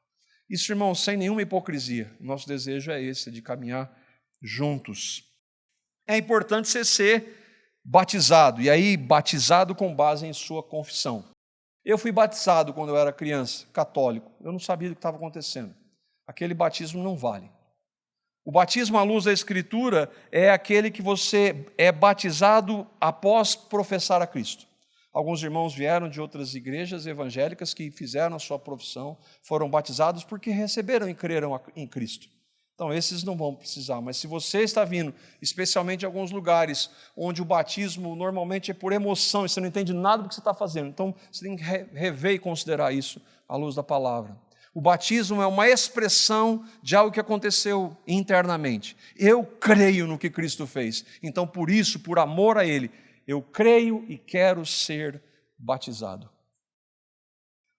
Isso, irmão, sem nenhuma hipocrisia. Nosso desejo é esse, de caminhar juntos. É importante você ser batizado, e aí batizado com base em sua confissão. Eu fui batizado quando eu era criança, católico. Eu não sabia o que estava acontecendo. Aquele batismo não vale. O batismo à luz da Escritura é aquele que você é batizado após professar a Cristo. Alguns irmãos vieram de outras igrejas evangélicas que fizeram a sua profissão, foram batizados porque receberam e creram em Cristo. Então, esses não vão precisar, mas se você está vindo, especialmente em alguns lugares onde o batismo normalmente é por emoção e você não entende nada do que você está fazendo, então você tem que rever e considerar isso à luz da palavra. O batismo é uma expressão de algo que aconteceu internamente. Eu creio no que Cristo fez, então por isso, por amor a Ele, eu creio e quero ser batizado.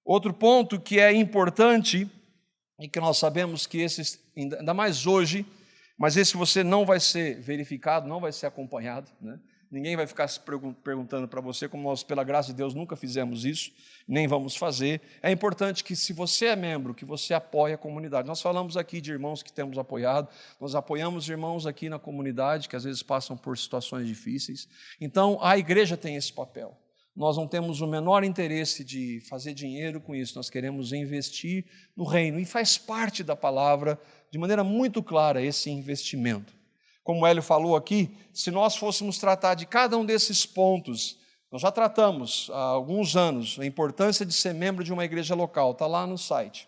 Outro ponto que é importante, e que nós sabemos que esse, ainda mais hoje, mas esse você não vai ser verificado, não vai ser acompanhado, né? Ninguém vai ficar se perguntando para você, como nós, pela graça de Deus, nunca fizemos isso, nem vamos fazer. É importante que, se você é membro, que você apoie a comunidade. Nós falamos aqui de irmãos que temos apoiado, nós apoiamos irmãos aqui na comunidade, que às vezes passam por situações difíceis. Então, a igreja tem esse papel. Nós não temos o menor interesse de fazer dinheiro com isso, nós queremos investir no reino, e faz parte da palavra, de maneira muito clara, esse investimento. Como o Hélio falou aqui, se nós fôssemos tratar de cada um desses pontos, nós já tratamos há alguns anos a importância de ser membro de uma igreja local, está lá no site.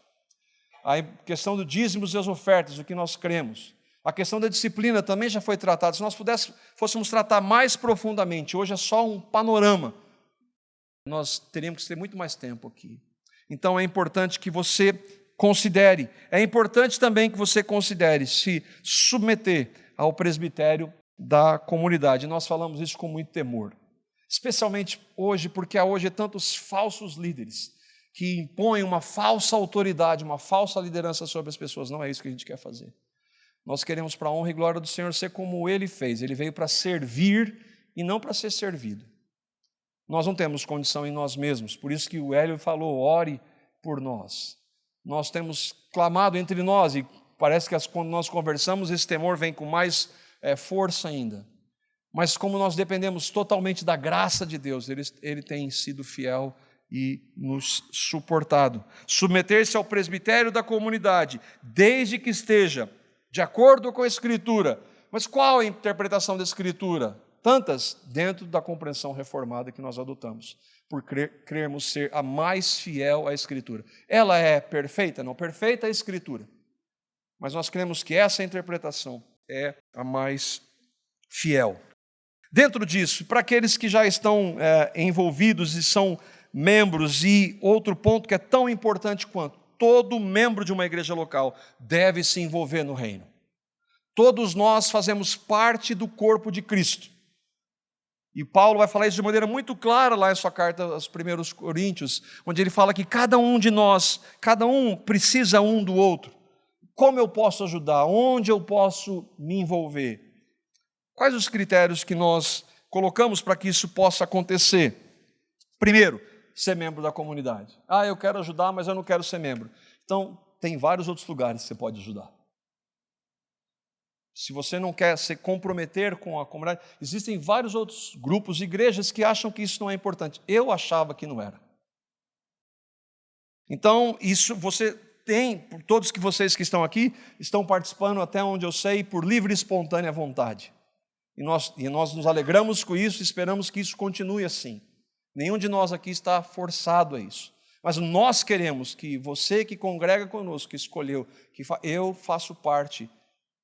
A questão do dízimos e as ofertas, o que nós cremos. A questão da disciplina também já foi tratada. Se nós fôssemos tratar mais profundamente, hoje é só um panorama, nós teríamos que ter muito mais tempo aqui. Então é importante que você considere, é importante também que você considere se submeter ao presbitério da comunidade. Nós falamos isso com muito temor, especialmente hoje, porque há hoje tantos falsos líderes que impõem uma falsa autoridade, uma falsa liderança sobre as pessoas. Não é isso que a gente quer fazer. Nós queremos, para a honra e glória do Senhor, ser como Ele fez. Ele veio para servir e não para ser servido. Nós não temos condição em nós mesmos, por isso que o Hélio falou, ore por nós. Nós temos clamado entre nós e parece que quando nós conversamos, esse temor vem com mais força ainda. Mas como nós dependemos totalmente da graça de Deus, Ele tem sido fiel e nos suportado. Submeter-se ao presbitério da comunidade, desde que esteja de acordo com a Escritura. Mas qual a interpretação da Escritura? Tantas dentro da compreensão reformada que nós adotamos, por crermos ser a mais fiel à Escritura. Ela é perfeita? Não, perfeita é a Escritura. Mas nós cremos que essa interpretação é a mais fiel. Dentro disso, para aqueles que já estão envolvidos e são membros, e outro ponto que é tão importante quanto, todo membro de uma igreja local deve se envolver no reino. Todos nós fazemos parte do corpo de Cristo. E Paulo vai falar isso de maneira muito clara lá em sua carta aos 1 Coríntios, onde ele fala que cada um de nós, cada um precisa um do outro. Como eu posso ajudar? Onde eu posso me envolver? Quais os critérios que nós colocamos para que isso possa acontecer? Primeiro, ser membro da comunidade. Eu quero ajudar, mas eu não quero ser membro. Então, tem vários outros lugares que você pode ajudar. se você não quer se comprometer com a comunidade, existem vários outros grupos, igrejas que acham que isso não é importante. Eu achava que não era. Então, isso você tem, por todos que vocês que estão aqui, estão participando até onde eu sei, por livre e espontânea vontade. E nós nos alegramos com isso e esperamos que isso continue assim. Nenhum de nós aqui está forçado a isso. Mas nós queremos que você que congrega conosco, que escolheu, que eu faço parte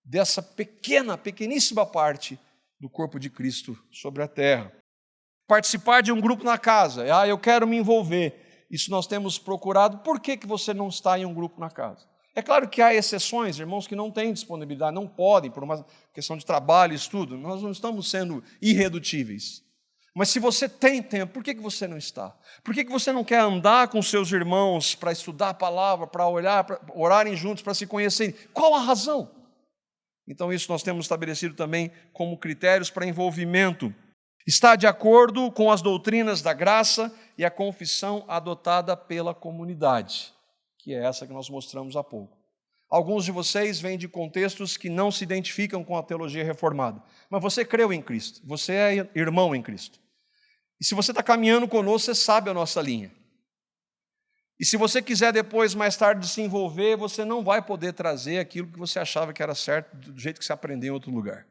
dessa pequeníssima parte do corpo de Cristo sobre a terra. Participar de um grupo na casa, eu quero me envolver. Isso nós temos procurado. Por que você não está em um grupo na casa? É claro que há exceções, irmãos que não têm disponibilidade, não podem, por uma questão de trabalho, estudo. Nós não estamos sendo irredutíveis. Mas se você tem tempo, por que você não está? Por que você não quer andar com seus irmãos para estudar a palavra, para olhar, para orarem juntos, para se conhecerem? Qual a razão? Então isso nós temos estabelecido também como critérios para envolvimento. Está de acordo com as doutrinas da graça e a confissão adotada pela comunidade, que é essa que nós mostramos há pouco. Alguns de vocês vêm de contextos que não se identificam com a teologia reformada, mas você creu em Cristo, você é irmão em Cristo. E se você está caminhando conosco, você sabe a nossa linha. E se você quiser depois, mais tarde, se envolver, você não vai poder trazer aquilo que você achava que era certo, do jeito que você aprendeu em outro lugar.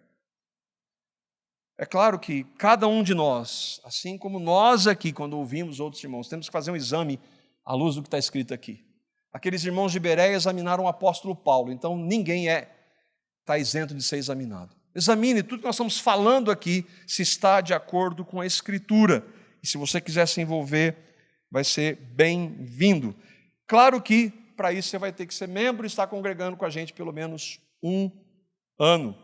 É claro que cada um de nós, assim como nós aqui, quando ouvimos outros irmãos, temos que fazer um exame à luz do que está escrito aqui. Aqueles irmãos de Bereia examinaram o apóstolo Paulo, então ninguém está isento de ser examinado. Examine tudo que nós estamos falando aqui, se está de acordo com a Escritura. E se você quiser se envolver, vai ser bem-vindo. Claro que, para isso, você vai ter que ser membro e estar congregando com a gente pelo menos um ano,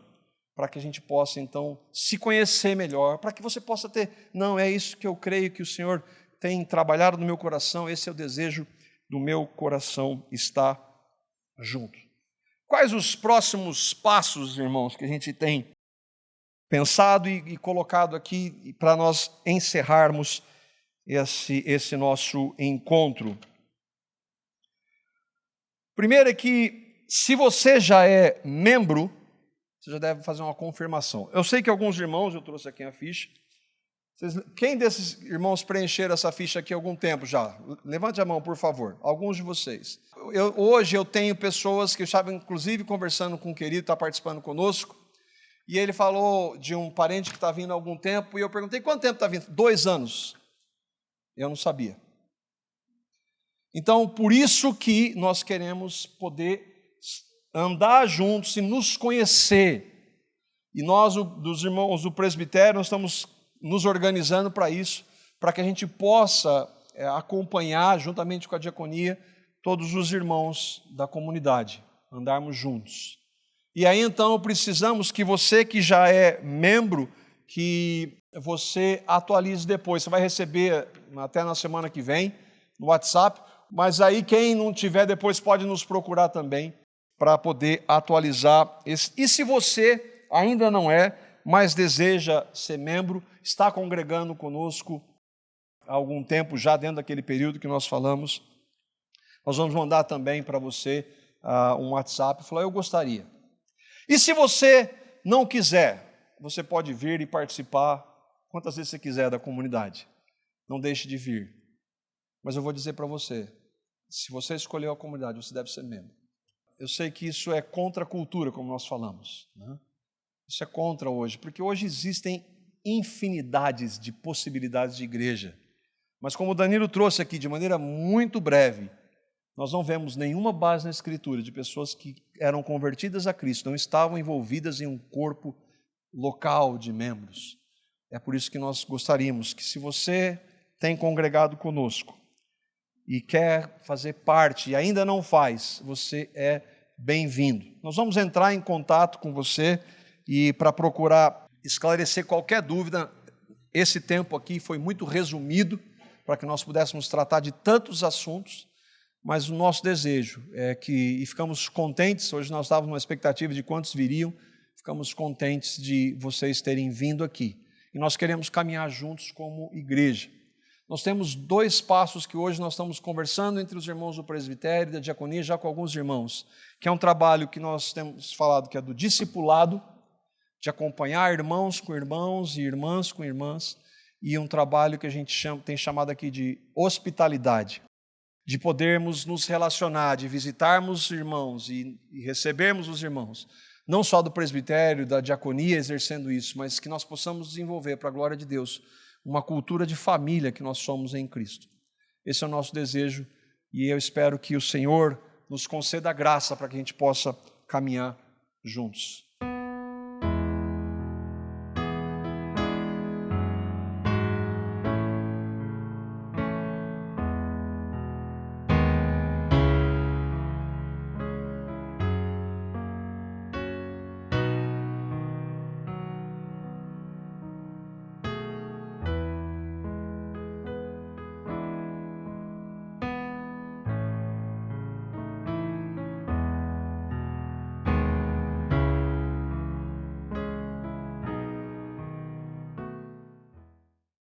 para que a gente possa, então, se conhecer melhor, para que você possa ter, não, é isso que eu creio que o Senhor tem trabalhado no meu coração, esse é o desejo do meu coração, estar junto. Quais os próximos passos, irmãos, que a gente tem pensado e colocado aqui para nós encerrarmos esse nosso encontro? Primeiro é que, se você já é membro, você já deve fazer uma confirmação. Eu sei que alguns irmãos, eu trouxe aqui a ficha, quem desses irmãos preencheram essa ficha aqui há algum tempo já? Levante a mão, por favor, alguns de vocês. Hoje eu tenho pessoas que eu estava, inclusive, conversando com um querido que está participando conosco, e ele falou de um parente que está vindo há algum tempo, e eu perguntei, quanto tempo está vindo? 2 anos. Eu não sabia. Então, por isso que nós queremos poder andar juntos e nos conhecer. E nós, dos irmãos do presbitério, nós estamos nos organizando para isso, para que a gente possa acompanhar, juntamente com a diaconia, todos os irmãos da comunidade, andarmos juntos. E aí, então, precisamos que você que já é membro, que você atualize depois. Você vai receber até na semana que vem, no WhatsApp, mas aí quem não tiver depois pode nos procurar também para poder atualizar esse. E se você ainda não é, mas deseja ser membro, está congregando conosco há algum tempo, já dentro daquele período que nós falamos, nós vamos mandar também para você um WhatsApp e falar, eu gostaria. E se você não quiser, você pode vir e participar quantas vezes você quiser da comunidade. Não deixe de vir. Mas eu vou dizer para você, se você escolheu a comunidade, você deve ser membro. Eu sei que isso é contra a cultura, como nós falamos, né? Isso é contra hoje, porque hoje existem infinidades de possibilidades de igreja. Mas como o Danilo trouxe aqui de maneira muito breve, nós não vemos nenhuma base na Escritura de pessoas que eram convertidas a Cristo, não estavam envolvidas em um corpo local de membros. É por isso que nós gostaríamos que, se você tem congregado conosco e quer fazer parte e ainda não faz, você é bem-vindo. Nós vamos entrar em contato com você e para procurar esclarecer qualquer dúvida. Esse tempo aqui foi muito resumido para que nós pudéssemos tratar de tantos assuntos, mas o nosso desejo é que, e ficamos contentes, hoje nós estávamos numa expectativa de quantos viriam, ficamos contentes de vocês terem vindo aqui. E nós queremos caminhar juntos como igreja. Nós temos 2 passos que hoje nós estamos conversando entre os irmãos do presbitério e da diaconia, já com alguns irmãos, que é um trabalho que nós temos falado que é do discipulado, de acompanhar irmãos com irmãos e irmãs com irmãs, e um trabalho que a gente tem chamado aqui de hospitalidade, de podermos nos relacionar, de visitarmos irmãos e recebermos os irmãos, não só do presbitério, da diaconia exercendo isso, mas que nós possamos desenvolver para a glória de Deus uma cultura de família que nós somos em Cristo. Esse é o nosso desejo e eu espero que o Senhor nos conceda a graça para que a gente possa caminhar juntos.